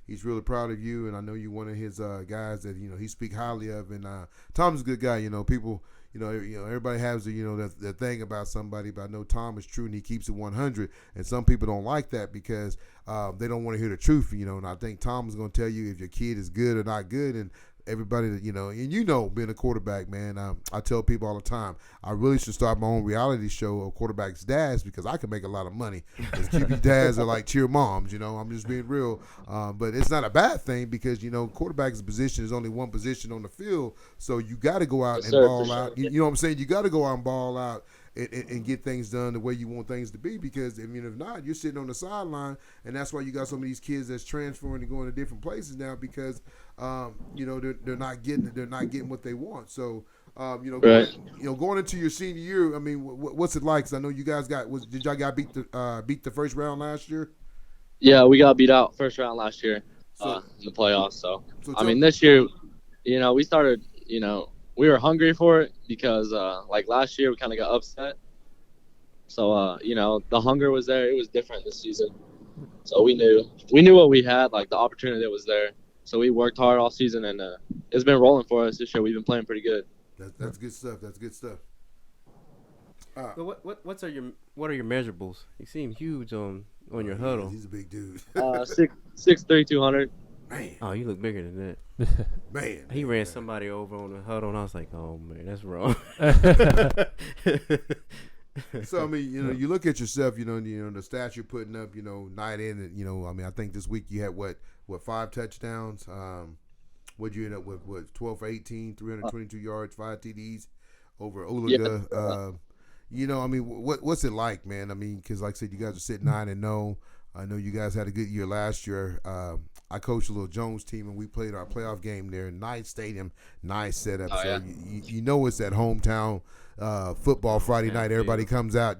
A: he's really proud of you, and I know you're one of his guys that he speak highly of. And Tom's a good guy. People. Everybody has the thing about somebody, but I know Tom is true and he keeps it 100. And some people don't like that because they don't want to hear the truth. And I think Tom is going to tell you if your kid is good or not good. And everybody that and being a quarterback, man, I tell people all the time, I really should start my own reality show of quarterbacks' dads because I can make a lot of money. Because QB dads are like cheer moms, I'm just being real. But it's not a bad thing because quarterback's position is only one position on the field, so you got to go out and ball out. You know what I'm saying? You got to go out and ball out. And get things done the way you want things to be because, if not, you're sitting on the sideline, and that's why you got some of these kids that's transferring and going to different places now because, they're not getting what they want. So, going into your senior year, what's it like? 'Cause I know you guys did y'all got beat the first round last year?
E: Yeah, we got beat out first round last year in the playoffs. So this year, we started, we were hungry for it because, like last year, we kind of got upset. So, the hunger was there. It was different this season. So we knew what we had, like the opportunity that was there. So we worked hard all season, and it's been rolling for us this year. We've been playing pretty good.
A: That's good stuff. That's good stuff.
B: But what are your measurables? You seem huge on your huddle.
A: He's a big dude.
E: 6'3", 200.
A: Man.
B: Oh, you look bigger than that.
A: Man.
B: He ran somebody over on the huddle, and I was like, oh, man, that's wrong.
A: So, you look at yourself, the stats you're putting up, night in, and, I think this week you had, what 5 touchdowns? What'd you end up with, 12 for 18, 322 yards, 5 TDs over Olaga?
E: Yeah.
A: What's it like, man? Because like I said, you guys are sitting 9-0. I know you guys had a good year last year. I coached a little Jones team, and we played our playoff game there. Nice stadium, nice setup.
E: Oh,
A: so
E: yeah.
A: It's that hometown football Friday night. Everybody comes out,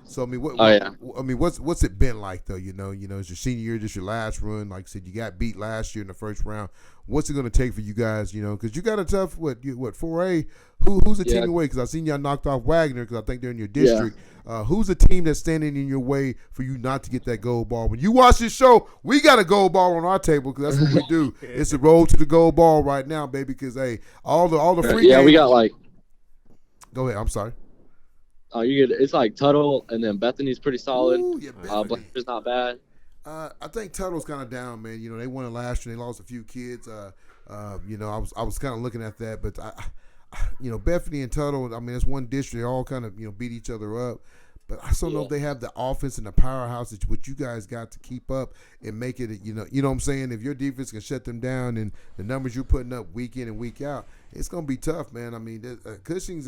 A: So what's it been like though? It's your senior year, just your last run. Like I said, you got beat last year in the first round. What's it going to take for you guys? Because you got a tough 4A. Who's the team away? Because I seen y'all knocked off Wagner because I think they're in your district. Yeah. Who's the team that's standing in your way for you not to get that gold ball? When you watch this show, we got a gold ball on our table because that's what we do. It's the road to the gold ball right now, baby. Because all the free games.
E: Yeah, we got like.
A: Go ahead. I'm sorry.
E: Oh, you get it's like Tuttle, and then Bethany's pretty solid.
A: Ooh, yeah,
E: Blaze's not bad.
A: I think Tuttle's kind of down, man. They won it last year. They lost a few kids. I was kind of looking at that, but Bethany and Tuttle. It's one district. They all kind of beat each other up. But I still don't know if they have the offense and the powerhouse that what you guys got to keep up and make it. You know what I'm saying? If your defense can shut them down and the numbers you're putting up week in and week out, it's gonna be tough, man. Cushing's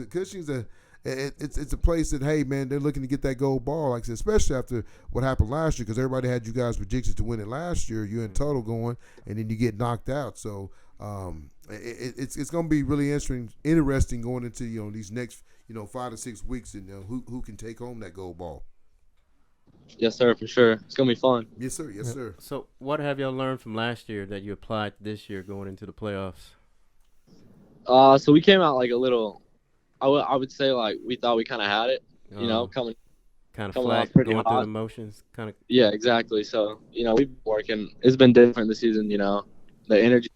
A: it's a place that, hey, man, they're looking to get that gold ball, like I said, especially after what happened last year, because everybody had you guys predicted to win it last year. You're in total going, and then you get knocked out. So it's going to be really interesting going into these next 5 to 6 weeks, and who can take home that gold ball.
E: Yes, sir, for sure. It's going to be fun.
A: Yes, sir. Yes, sir.
B: So what have y'all learned from last year that you applied this year going into the playoffs?
E: So we came out like a little. I would say like we thought we kind of had it, coming
B: flat,
E: pretty
B: going
E: hot.
B: through the motions, kind of.
E: Yeah, exactly. So we've been working. It's been different this season. The energy.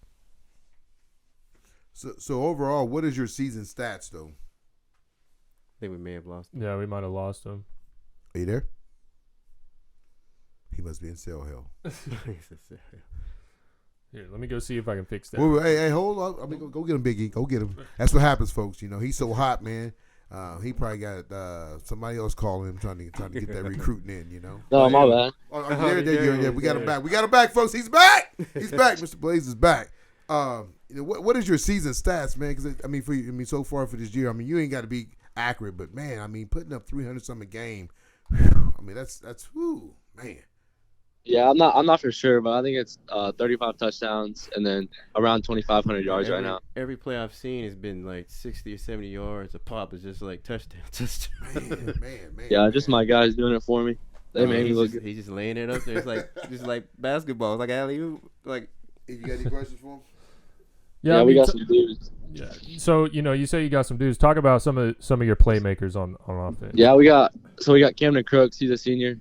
A: So overall, what is your season stats though?
B: I think we may have lost him.
C: Yeah, we might have lost him.
A: Are you there? He must be in cell hell.
C: Here, let me go see if I can fix that.
A: Well, hey, hold on. Go get him, Biggie. Go get him. That's what happens, folks. He's so hot, man. He probably got somebody else calling him trying to get that recruiting in.
E: No, my bad.
A: Yeah, we got him back. We got him back, folks. He's back. He's back. Mr. Blaze is back. What is your season stats, man? Because so far for this year, you ain't got to be accurate, but man, putting up 300-something a game. That's man.
E: Yeah, I'm not for sure, but I think it's 35 touchdowns and then around 2,500 yards right now.
B: Every play I've seen has been like 60 or 70 yards. A pop is just like touchdown.
A: Man.
E: Yeah, just my guys doing it for me. They made me look good.
B: He's just laying it up there. It's like just like basketball. It's like alley-oop. Like,
A: you got any questions for him?
E: Yeah, we got some dudes.
C: Yeah. So you say you got some dudes. Talk about some of your playmakers on offense.
E: Yeah, we got Camden Crooks. He's a senior.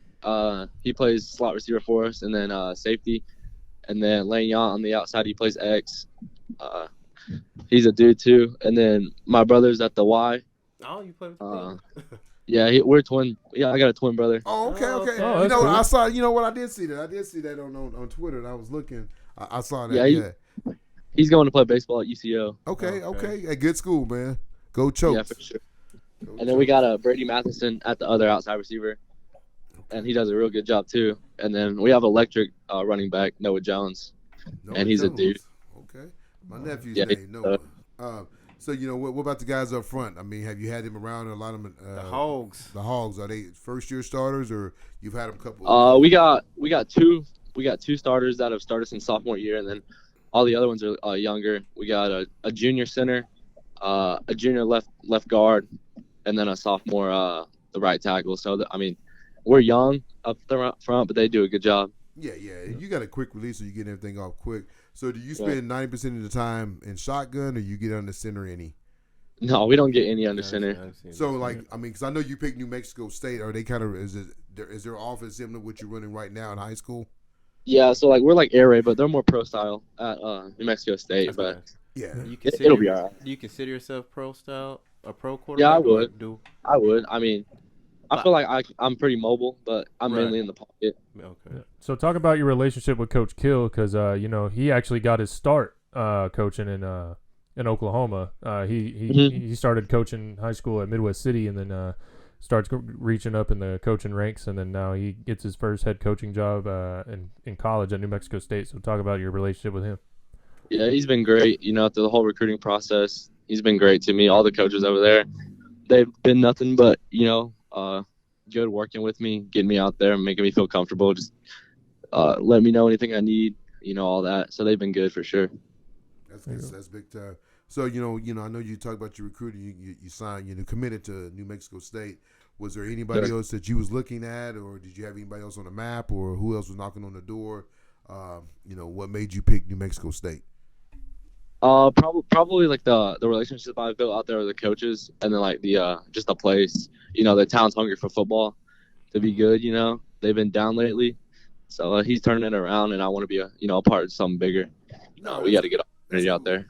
E: He plays slot receiver for us, and then safety. And then Leignon on the outside, he plays X. He's a dude too. And then my brother's at the Y.
B: Oh, you play with the team.
E: Yeah, we're twin. Yeah, I got a twin brother.
A: Oh, okay.
C: Oh,
A: You know,
C: cool.
A: I saw. You know what? I did see that. I did see that on Twitter. And I was looking. I saw that.
E: Yeah, he's going to play baseball at UCO.
A: Okay. A good school, man. Go Chokes.
E: Yeah, for sure. And then we got Brady Matheson at the other outside receiver, and he does a real good job too. And then we have electric running back Noah Jones, and he's a dude.
A: Okay, my nephew's
E: Yeah,
A: name Noah. So you know what about the guys up front? I mean, have you had them around? A lot of them.
B: The Hogs.
A: The Hogs, are they first year starters or you've had them a couple?
E: We got two starters that have started since sophomore year, and then all the other ones are younger. We got a junior center, a junior left guard, and then a sophomore the right tackle. So I mean, we're young up front, but they do a good job.
A: Yeah. You got a quick release, so you get everything off quick. So do you spend 90% of the time in shotgun, or you get under center any?
E: No, we don't get any under center.
A: So like, I mean, because I know you picked New Mexico State. Are they kind of is their offense similar to what you're running right now in high school?
E: Yeah, so like we're like air raid, but they're more pro style at New Mexico State.
B: That's
E: but
B: nice.
A: Yeah,
E: it'll be all right.
B: Do you consider yourself pro style, a pro quarterback?
E: Yeah, I would.
B: I
E: would. I mean, I feel like I'm pretty mobile, but I'm mainly in the pocket.
B: Okay.
C: So talk about your relationship with Coach Kill, because you know, he actually got his start coaching in Oklahoma. He started coaching high school at Midwest City, and then starts reaching up in the coaching ranks, and then now he gets his first head coaching job in college at New Mexico State. So talk about your relationship with him.
E: Yeah, he's been great. You know, through the whole recruiting process, he's been great to me. All the coaches over there, they've been nothing but, you know, good working with me, getting me out there and making me feel comfortable. Just let me know anything I need, you know, all that. So they've been good for sure.
A: That's big time. So you know, I know you talked about your recruiting. You signed, committed to New Mexico State. Was there anybody else that you was looking at, or did you have anybody else on the map, or who else was knocking on the door? What made you pick New Mexico State?
E: Probably like the relationship I've built out there with the coaches, and then like the just the place. You know, the town's hungry for football to be good. You know, they've been down lately, so he's turning it around, and I want to be a part of something bigger. We got to get opportunity out there.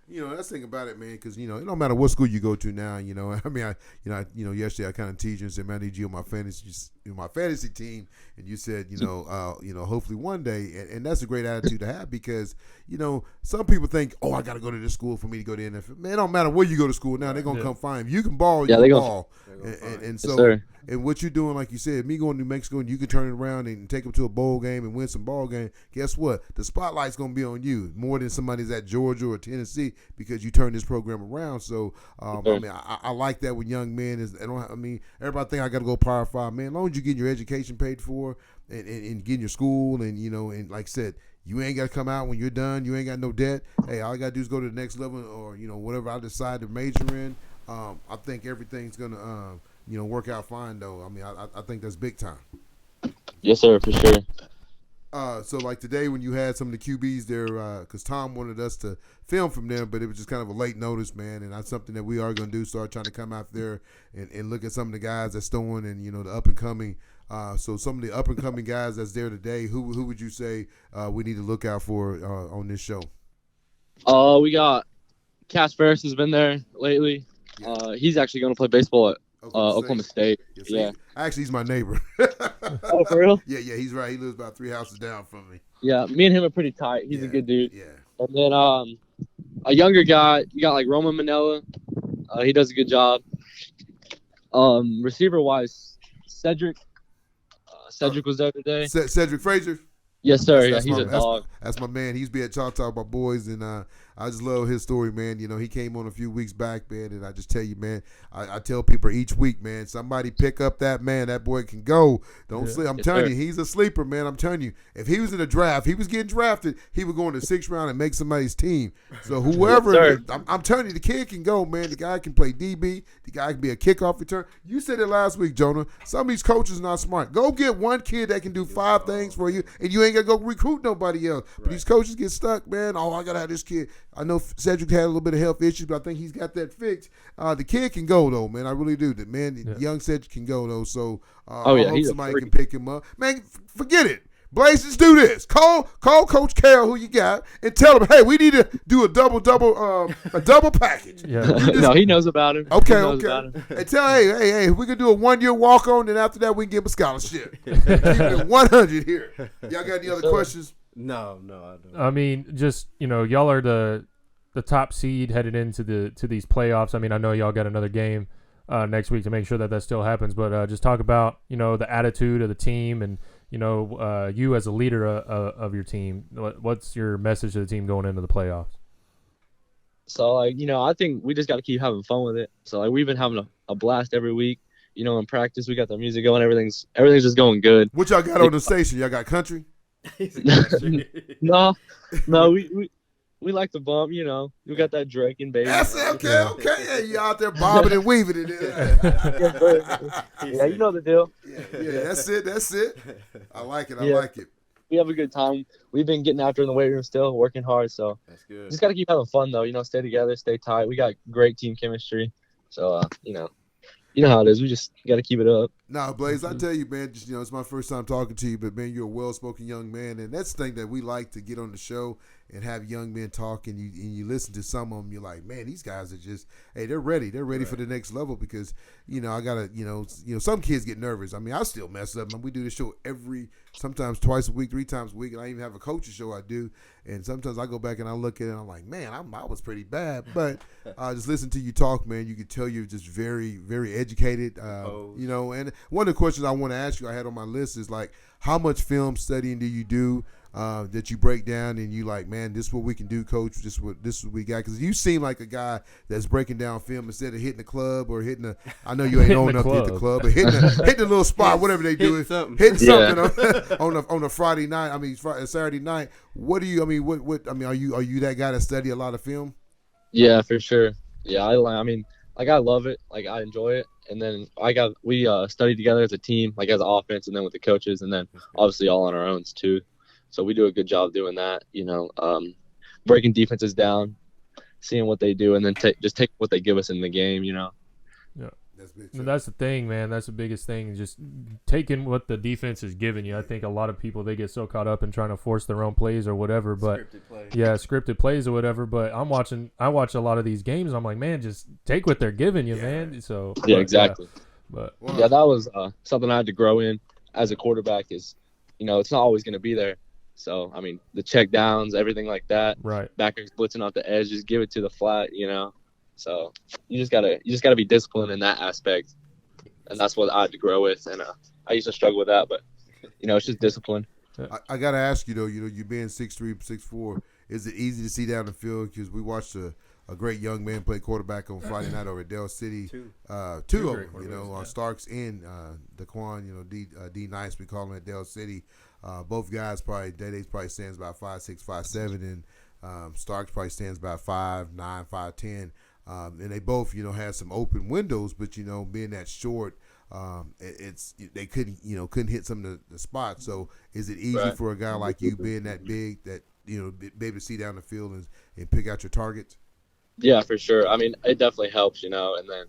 A: That's the thing about it, man, because, it don't matter what school you go to now, I mean, yesterday I kind of teased you and said, man, I need you on my fantasy team, and you said, hopefully one day, and that's a great attitude to have because, some people think, oh, I got to go to this school for me to go to the NFL. Man, it don't matter where you go to school now, they're going to come find you. You can ball, you can ball. And so, and what you're doing, like you said, me going to New Mexico and you can turn it around and take them to a bowl game and win some ball game, guess what? The spotlight's going to be on you more than somebody's at Georgia or Tennessee because you turn this program around. So, I like that with young men. Everybody think I got to go Power 5. Man, as long as you get your education paid for and get in your school and, and like I said, you ain't got to come out when you're done. You ain't got no debt. Hey, all I got to do is go to the next level or, whatever I decide to major in. I think everything's going to, work out fine, though. I mean, I think that's big time.
E: Yes, sir, for sure.
A: So, like today when you had some of the QBs there, because Tom wanted us to film from them, but it was just kind of a late notice, man, and that's something that we are going to do, start trying to come out there and look at some of the guys that's throwing and, the up-and-coming. So some of the up-and-coming guys that's there today, who would you say we need to look out for on this show?
E: We got Cass Ferris has been there lately. Yeah. He's actually going to play baseball at Oklahoma State.
A: Yes,
E: yeah.
A: Actually, he's my neighbor.
E: Oh, for real?
A: Yeah, he's right. He lives about 3 houses down from me.
E: Yeah, me and him are pretty tight. He's a good dude.
A: Yeah.
E: And then a younger guy, you got like Roman Manella. He does a good job. Receiver-wise, Cedric. Cedric was there today.
A: Cedric Frazier?
E: Yes, sir. Yeah, he's a dog.
A: That's my man. He's been at Choctaw with my boys, and I just love his story, man. He came on a few weeks back, man, and I just tell you, man, I tell people each week, man, somebody pick up that man. That boy can go. Don't sleep. I'm telling you, he's a sleeper, man. I'm telling you, if he was in a draft, he was getting drafted, he would go in the 6th round and make somebody's team. So whoever, I'm telling you, the kid can go, man. The guy can play DB. The guy can be a kickoff return. You said it last week, Jonah. Some of these coaches are not smart. Go get one kid that can do 5 things for you, and you ain't got to go recruit nobody else. But these coaches get stuck, man. Oh, I got to have this kid. I know Cedric had a little bit of health issues, but I think he's got that fixed. The kid can go, though, man. I really do. Young Cedric can go, though. So I hope somebody can pick him up. Man, forget it. Blaze, let's do this. Call Coach Carroll, who you got, and tell him, hey, we need to do a double package.
C: Yeah.
E: No, he knows about him.
A: Okay,
E: About him.
A: And tell, hey, we can do a 1-year walk on, and after that we can give him a scholarship. Keep it 100 here. Y'all got any other questions?
B: No, I don't.
C: I mean, just y'all are the top seed headed into these playoffs. I mean, I know y'all got another game next week to make sure that still happens, but just talk about the attitude of the team and you as a leader of your team. What's your message to the team going into the playoffs?
E: So I think we just got to keep having fun with it. So we've been having a blast every week. In practice we got the music going. Everything's just going good.
A: What y'all got on the station? Y'all got country?
E: No, we like to bump. We got that Drake and baby.
A: That's okay. Yeah, you out there bobbing and weaving it.
E: Yeah, you know the deal.
A: Yeah, that's it. I like it. I like it.
E: We have a good time. We've been getting after in the weight room still, working hard. So
B: that's good.
E: Just got to keep having fun though. Stay together, stay tight. We got great team chemistry. So you know how it is. We just got to keep it up.
A: Nah, Blaze, I tell you, man, just it's my first time talking to you, but man, you're a well-spoken young man, and that's the thing that we like to get on the show and have young men talk, and you listen to some of them, you're like, man, these guys are just, hey, they're ready right. For the next level because I gotta, some kids get nervous. I mean, I still mess up. We do this show sometimes twice a week, 3 times a week, and I even have a coach's show I do, and sometimes I go back and I look at it and I'm like, man, I was pretty bad, but just listen to you talk, man, you can tell you're just very, very educated, and one of the questions I want to ask you, I had on my list is like, how much film studying do you do that you break down and you like, man, this is what we can do, coach. This is what we got. Because you seem like a guy that's breaking down film instead of hitting the club or hitting I know you ain't old enough to hit the club, but hitting a little spot, whatever they do, hitting something on a Friday night. I mean, Saturday night. What do you? I mean, what? I mean, are you that guy that study a lot of film?
E: Yeah, for sure. Yeah, I mean, like I love it. Like I enjoy it. And then we study together as a team, like as an offense, and then with the coaches, and then obviously all on our own too. So we do a good job doing that, breaking defenses down, seeing what they do, and then just take what they give us in the game, Yeah.
C: That's the thing, man. That's the biggest thing. Just taking what the defense is giving you. I think a lot of people, they get so caught up in trying to force their own plays or whatever. But scripted plays or whatever. But I watch a lot of these games. I'm like, man, just take what they're giving you, man. So
E: exactly.
C: Yeah. But
E: that was something I had to grow in as a quarterback. Is it's not always going to be there. So I mean, the check downs, everything like that.
C: Right.
E: Backers blitzing off the edge, just give it to the flat. So you just gotta be disciplined in that aspect, and that's what I had to grow with. And I used to struggle with that, but it's just discipline.
A: I gotta ask you though, you being 6'3", 6'4", is it easy to see down the field? Because we watched a great young man play quarterback on Friday night over at Dell City. Two of them, Starks and Daquan, D Nice, we call him at Dell City. Both guys Day probably stands about 5'6", 5'7", and Starks probably stands about 5'9", 5'10". And they both, had some open windows, but being that short, they couldn't hit some of the spots. So is it easy for a guy like you being that big that be able to see down the field and pick out your targets?
E: Yeah, for sure. I mean, it definitely helps, and then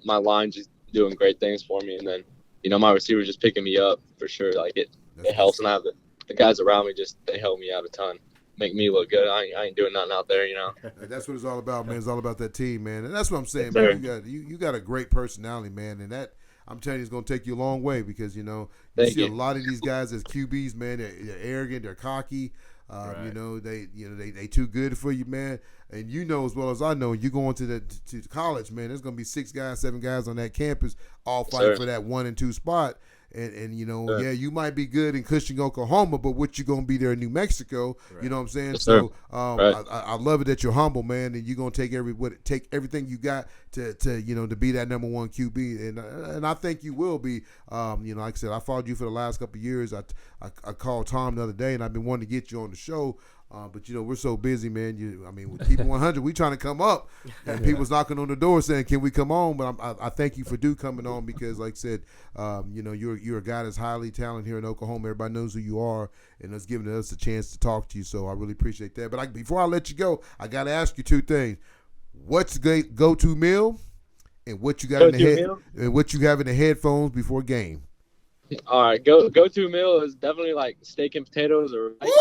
E: my line just doing great things for me, and then my receivers just picking me up for sure. Like it helps, and I have the guys around me they help me out a ton. Make me look good. I ain't doing nothing out there,
A: That's what it's all about, man. It's all about that team, man. And that's what I'm saying, man. You got a great personality, man, and that I'm telling you, it's gonna take you a long way because you see a lot of these guys as QBs, man. They're arrogant, they're cocky. They too good for you, man. And as well as I know, you going to college, man. There's gonna be 6 guys, 7 guys on that campus, all fighting for that 1 and 2 spot. And you might be good in Cushing, Oklahoma, but what you gonna be there in New Mexico? Right. You know what I'm saying? So I love it that you're humble, man, and you're gonna take everything you got to be that number 1 QB, and I think you will be. Like I said, I followed you for the last couple of years. I called Tom the other day, and I've been wanting to get you on the show. But we're so busy, man. With Pt.1, we trying to come up, and people's knocking on the door saying, "Can we come on?" But I thank you for coming on because, like I said, you're a guy that's highly talented here in Oklahoma. Everybody knows who you are, and it's giving us a chance to talk to you. So I really appreciate that. But before I let you go, I got to ask you 2 things: what's the go-to meal, and what you got in the what you have in the headphones before game?
E: All right, go-to meal is definitely like steak and potatoes or rice.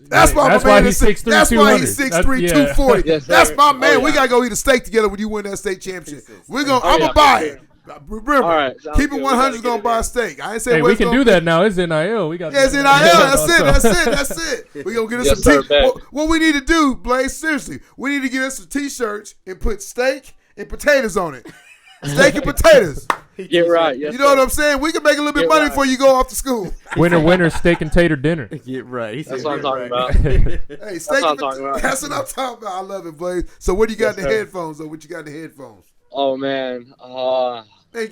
A: That's why
C: That's
A: my
C: why
A: man
C: he's
A: is
C: 6'3",
A: That's why he's
C: 200.
A: 6'3",
C: Yeah.
A: 240.
E: Yes,
A: That's
E: sir.
A: my man.
E: Oh,
A: We
E: yeah.
A: gotta go eat a steak together when you win that state championship. I'm
E: Oh,
A: gonna
E: yeah,
A: buy
E: for
A: it.
E: sure.
A: Remember,
E: All right, sounds
A: keep it
E: good. We
A: 100
E: gotta
A: is gonna
E: get it
A: buy
E: in.
A: a steak. I ain't say
C: Hey,
A: what
C: we
A: it's
C: can
A: gonna
C: do
A: be.
C: that now. It's NIL. We got.
A: Yeah, it's NIL. That's it. We gonna get us
E: Yes,
A: some
E: sir, bet.
A: what we need to do, Blaze, seriously, we need to get us some T-shirts and put steak and potatoes on it. Steak and potatoes.
E: Get right. Yes,
A: You know what
E: sir.
A: I'm saying? We can make a little bit
E: Get
A: of money
E: right.
A: before you go off to school.
C: Winner, steak and tater dinner.
B: Get right. He
E: That's
B: said,
E: what I'm
B: "Get
E: talking
B: right."
E: about.
A: Hey, steak
E: what I'm
A: and
E: talking about.
A: That's what I'm talking about. I love it, Blaze. So what do you got
E: Yes,
A: in the
E: sir.
A: headphones, though? What you got in the headphones?
E: Oh man.
A: Hey,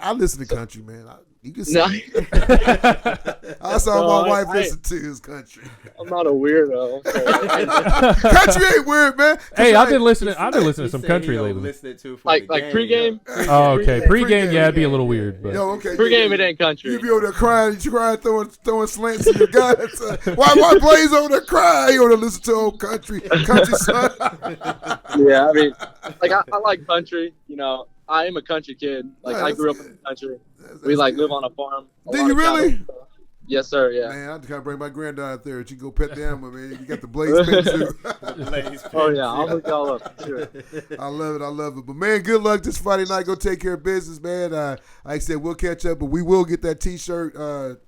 A: I listen to country, man. You can see.
E: No,
A: That's all
E: No,
A: my wife
E: I-
A: listens to is country.
E: I'm not a weirdo.
A: Country ain't weird, man.
C: Hey, I've
A: Hey,
C: been listening. I've been
B: He
C: listening to some
B: said
C: country
B: he don't
C: lately.
B: listen to for
E: like
B: the game,
E: pregame.
C: Oh, okay. Pre-game,
A: Pregame,
C: yeah, it'd be a little weird, but
A: Yo, okay.
E: Pregame, it ain't country.
A: You be over there crying, throwing slants in your guys. Why Blaze over there crying? He over there listen to old country son.
E: Yeah, I mean, like I like country. You know, I am a country kid. Like
A: Yeah,
E: I
A: that's
E: grew up
A: good.
E: in the country.
A: That's
E: We like
A: good.
E: live on a farm. a
A: Do
E: lot
A: you
E: of
A: really?
E: cattle. Yes, sir. Yeah.
A: Man, I gotta bring my granddad out there. She go pet the animal, man. You got the Blaze pen too.
E: Oh yeah, I'll hook y'all up. For sure.
A: I love it. But man, good luck this Friday night. Go take care of business, man. Like I said, we'll catch up, but we will get that T-shirt,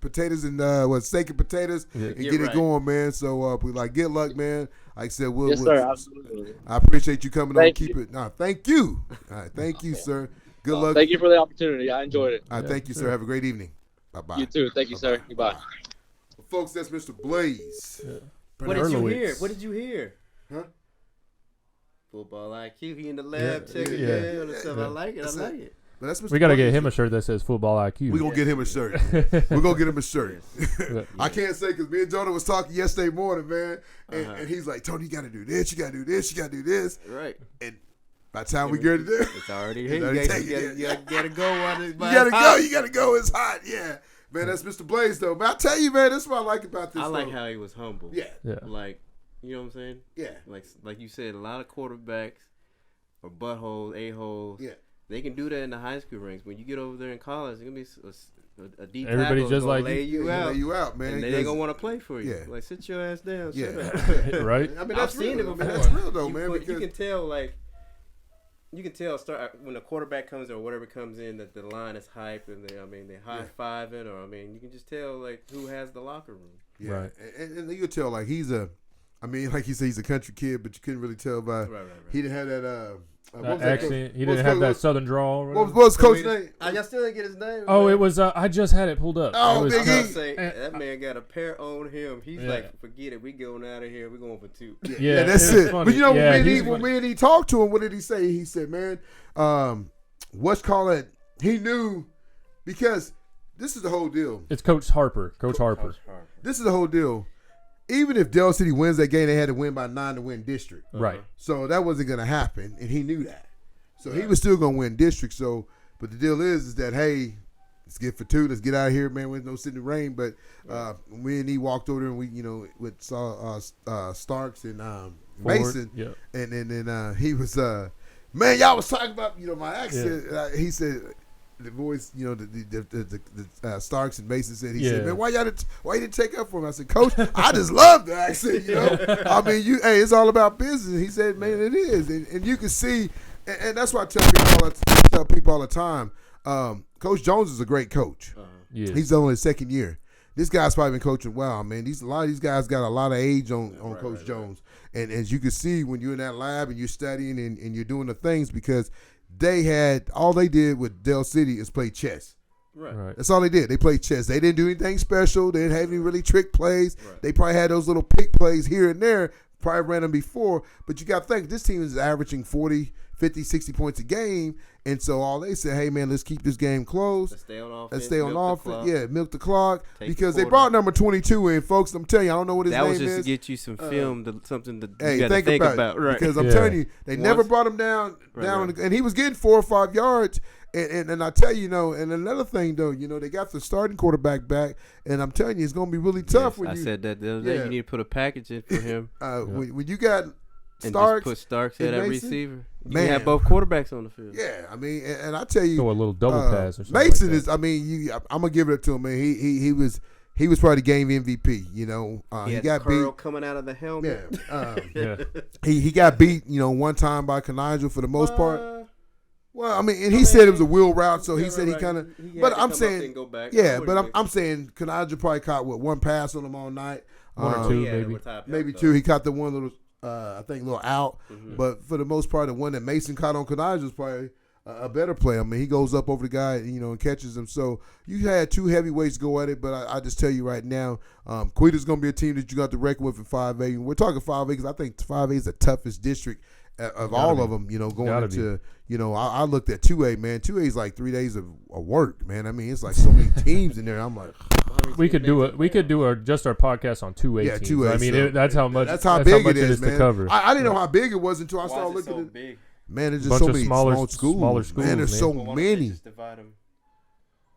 A: potatoes and steak and potatoes, and get it
B: right.
A: going, man. So we like good luck, man. Like I said, we'll.
E: Yes, sir. Absolutely.
A: I appreciate you coming on.
E: Thank
A: Keep
E: you.
A: it. Nah, thank you. All right, thank you, sir. Good luck.
E: Thank you for the opportunity. I enjoyed it.
A: All right, thank you, sir. Have a great evening. Bye bye.
E: You too. Thank you, sir. Goodbye.
A: Folks, that's Mr. Blaze.
B: What did you
C: Berlowitz.
B: hear? What did you hear?
A: Huh?
B: Football IQ. He in the lab checking
C: yeah.
B: down and stuff. I like it.
A: That's
B: I like
A: it.
B: it.
A: But that's Mr.
C: we got to
A: Blaze.
C: get him a shirt that says Football IQ.
A: We're going to get him a shirt. We're going to get him a shirt.
C: Yeah.
A: I can't say because me and Jonah was talking yesterday morning, man. And he's like, Tony, you got to do this. You got to do this. You got to do this.
B: Right.
A: And by the time we get it there,
B: It's already here.
A: already
B: You
A: taken,
B: gotta go while it's
A: you got to go. You got to go. It's hot. Yeah. Man, that's Mr. Blaze, though. But I tell you, man, that's what I like about this.
B: I like
A: though.
B: how he was humble.
A: Yeah.
C: Yeah.
B: Like, you know what I'm saying?
A: Yeah.
B: Like you said, a lot of quarterbacks or buttholes, a-holes.
A: Yeah.
B: They can do that in the high school ranks. When you get over there in college, it's gonna be a deep
C: Everybody
B: tackle
C: just
B: gonna
C: like
B: lay
C: you.
B: you out.
A: Lay you out, man.
B: And they ain't gonna want to play for you.
A: Yeah.
B: Like, sit your ass down.
A: Yeah.
B: Shut up.
C: Right?
A: I mean,
B: I've
A: that's
B: seen
A: real.
B: it
A: I
B: before.
A: mean, that's real, though, man.
B: You
A: Because
B: can tell, like, start when the quarterback comes or whatever comes in that the line is hype and they high fiving or you can just tell like who has the locker room.
A: yeah.
C: Right.
A: And you could tell, like, like you say, he's a country kid, but you couldn't really tell by,
B: Right.
A: he didn't have that, what was
C: That
A: that
C: accent. He
A: what was
C: didn't have
A: coach-
C: that southern drawl. or
A: What
C: whatever.
A: was Coach's name?
B: I still didn't get his name.
C: Oh,
B: man.
C: it was. I just had it pulled up.
A: Oh,
C: it was,
A: Big
B: I
A: E.
B: was say that man got a pair on him. He's
C: Yeah.
B: like, forget it. We going out of here. We going for two.
C: Yeah,
A: that's
C: it was
A: it.
C: funny.
A: But you know,
C: Yeah,
A: when
C: he's
A: me and he talked to him, what did he say? He said, man, what's called it? He knew because this is the whole deal.
C: It's Coach Harper. Coach Harper.
A: This is the whole deal. Even if Del City wins that game, they had to win by 9 to win district.
C: Right.
A: So that wasn't going to happen, and he knew that. So he was still going to win district. So, but the deal is that, hey, let's get for 2. Let's get out of here, man. There's no sitting in the rain. But me and he walked over there, and we, saw Starks and Mason.
C: Yeah.
A: And then he was, man, y'all was talking about, my accent. He said, the voice, the Starks and Mason said, he said, man, why you didn't take up for him? I said, Coach, I just love the accent, I mean, it's all about business. He said, man, it is. And you can see, and that's why I tell people all the time, Coach Jones is a great coach.
C: Yeah.
A: He's only his second year. This guy's probably been coaching well, man. A lot of these guys got a lot of age on Coach Jones. And as you can see when you're in that lab and you're studying and you're doing the things because all they did with Del City is play chess.
C: Right.
A: That's all they did. They played chess. They didn't do anything special. They didn't have any really trick plays.
B: Right.
A: They probably had those little pick plays here and there. Probably ran them before. But you got to think, this team is averaging 40, 50, 60 points a game. And so all they said, hey, man, let's keep this game close.
B: Let's stay on offense.
A: Let's stay on
B: milk the
A: offense.
B: clock.
A: Yeah, milk the clock.
B: Take
A: Because
B: the
A: they
B: quarter.
A: brought number 22 in, folks. I'm telling you, I don't know what his
B: That
A: name
B: was just
A: is.
B: to get you some film, something that
A: Hey,
B: you got to think about. Right.
A: Because I'm
C: Yeah.
A: telling you, they never
B: Once-
A: brought him down,
B: Right.
A: and he was getting 4 or 5 yards. And I tell you, and another thing though, they got the starting quarterback back, and I'm telling you, it's gonna be really tough
B: Yes,
A: when
B: I
A: you.
B: said that the other day.
A: Yeah.
B: You need to put a package in for him.
A: When you got Starks.
B: Just put Starks at that receiver. You
A: Man.
B: can have both quarterbacks on the field.
A: Yeah, I mean, and I tell you,
C: Go a little double pass or something.
A: Mason
C: like
A: is. I mean, I'm gonna give it up to him, man. He was probably the game MVP. You know, he got
B: curl
A: beat.
B: coming out of the helmet.
C: Yeah.
A: He got beat. You know, one time by Canigel for the most part. Well, I mean, and he said it was a wheel route, so he said he kind of. But I'm saying, but I'm saying Canigel probably caught one pass on him all night.
C: One or two,
A: maybe two. He caught the one little, I think, little out. Mm-hmm. But for the most part, the one that Mason caught on Canigel is probably a better play. I mean, he goes up over the guy, you know, and catches him. So you had two heavyweights go at it, but I just tell you right now, Quita's going to be a team that you got to reckon with in 5A. And we're talking 5A because I think 5A is the toughest district of all of them, you know, going into, you know, I looked at 2A, man. 2A is like 3 days of work, man. I mean, it's like so many teams in there. I'm like,
C: we could do just our podcast on 2A teams. 2A. I mean, that's how much.
A: That's how big it is, man.
C: To cover.
A: I didn't know how big it was until I started looking at it. Man, there's just
C: bunch
A: so
C: of
A: many
C: smaller schools.
A: Man, there's so many.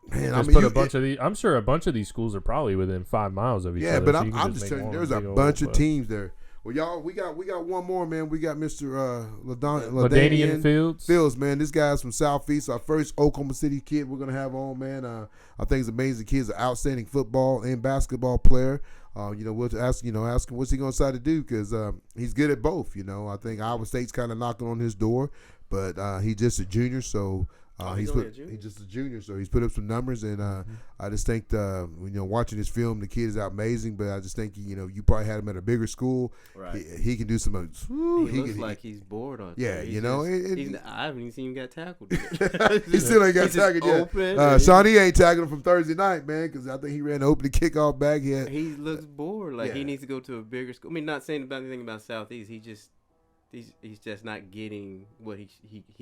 A: Man, I mean,
C: put a bunch of these. I'm sure a bunch of these schools are probably within 5 miles of each other.
A: Yeah, but I'm just telling you, there's a bunch of teams there. Well, y'all, we got one more, man. We got Mr. LaDainian Fields, man. This guy's from Southeast. Our first Oklahoma City kid we're gonna have on, man. I think he's amazing. Kid's an outstanding football and basketball player. You know, we'll ask him what's he gonna decide to do because he's good at both. You know, I think Iowa State's kind of knocking on his door, but he's just a junior, so. He's just a junior, so he's put up some numbers, and I just think, you know, watching his film, the kid is amazing. But I just think, you know, you probably had him at a bigger school. Right. He can do some.
B: He looks like he's bored on.
A: Yeah, you know.
B: I haven't even seen him get tackled.
A: He still ain't got tackled yet. Shawnee ain't tackled him from Thursday night, man, because I think he ran the opening kickoff back.
B: He looks bored. Like he needs to go to a bigger school. I mean, not saying about anything about Southeast. He's just not getting what he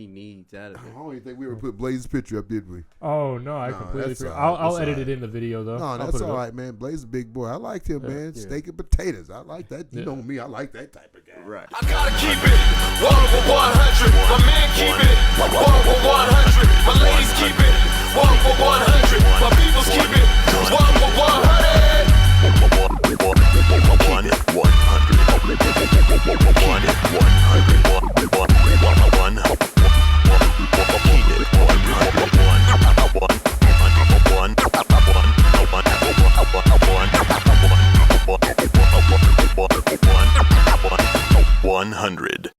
B: needs out of it.
A: I don't even think we ever put Blaze's picture up, did we?
C: Oh no, I completely forgot. I'll edit it in the video though.
A: No, that's all right, man. Blaze is a big boy. I liked him, man. Yeah. Steak and potatoes. I like that. You know me. I like that type of guy.
B: Right.
F: I gotta keep it 1 over 100. My man keep it 1 over 100. My ladies keep it 1 over 100. My peoples keep it 1 over 100. 100.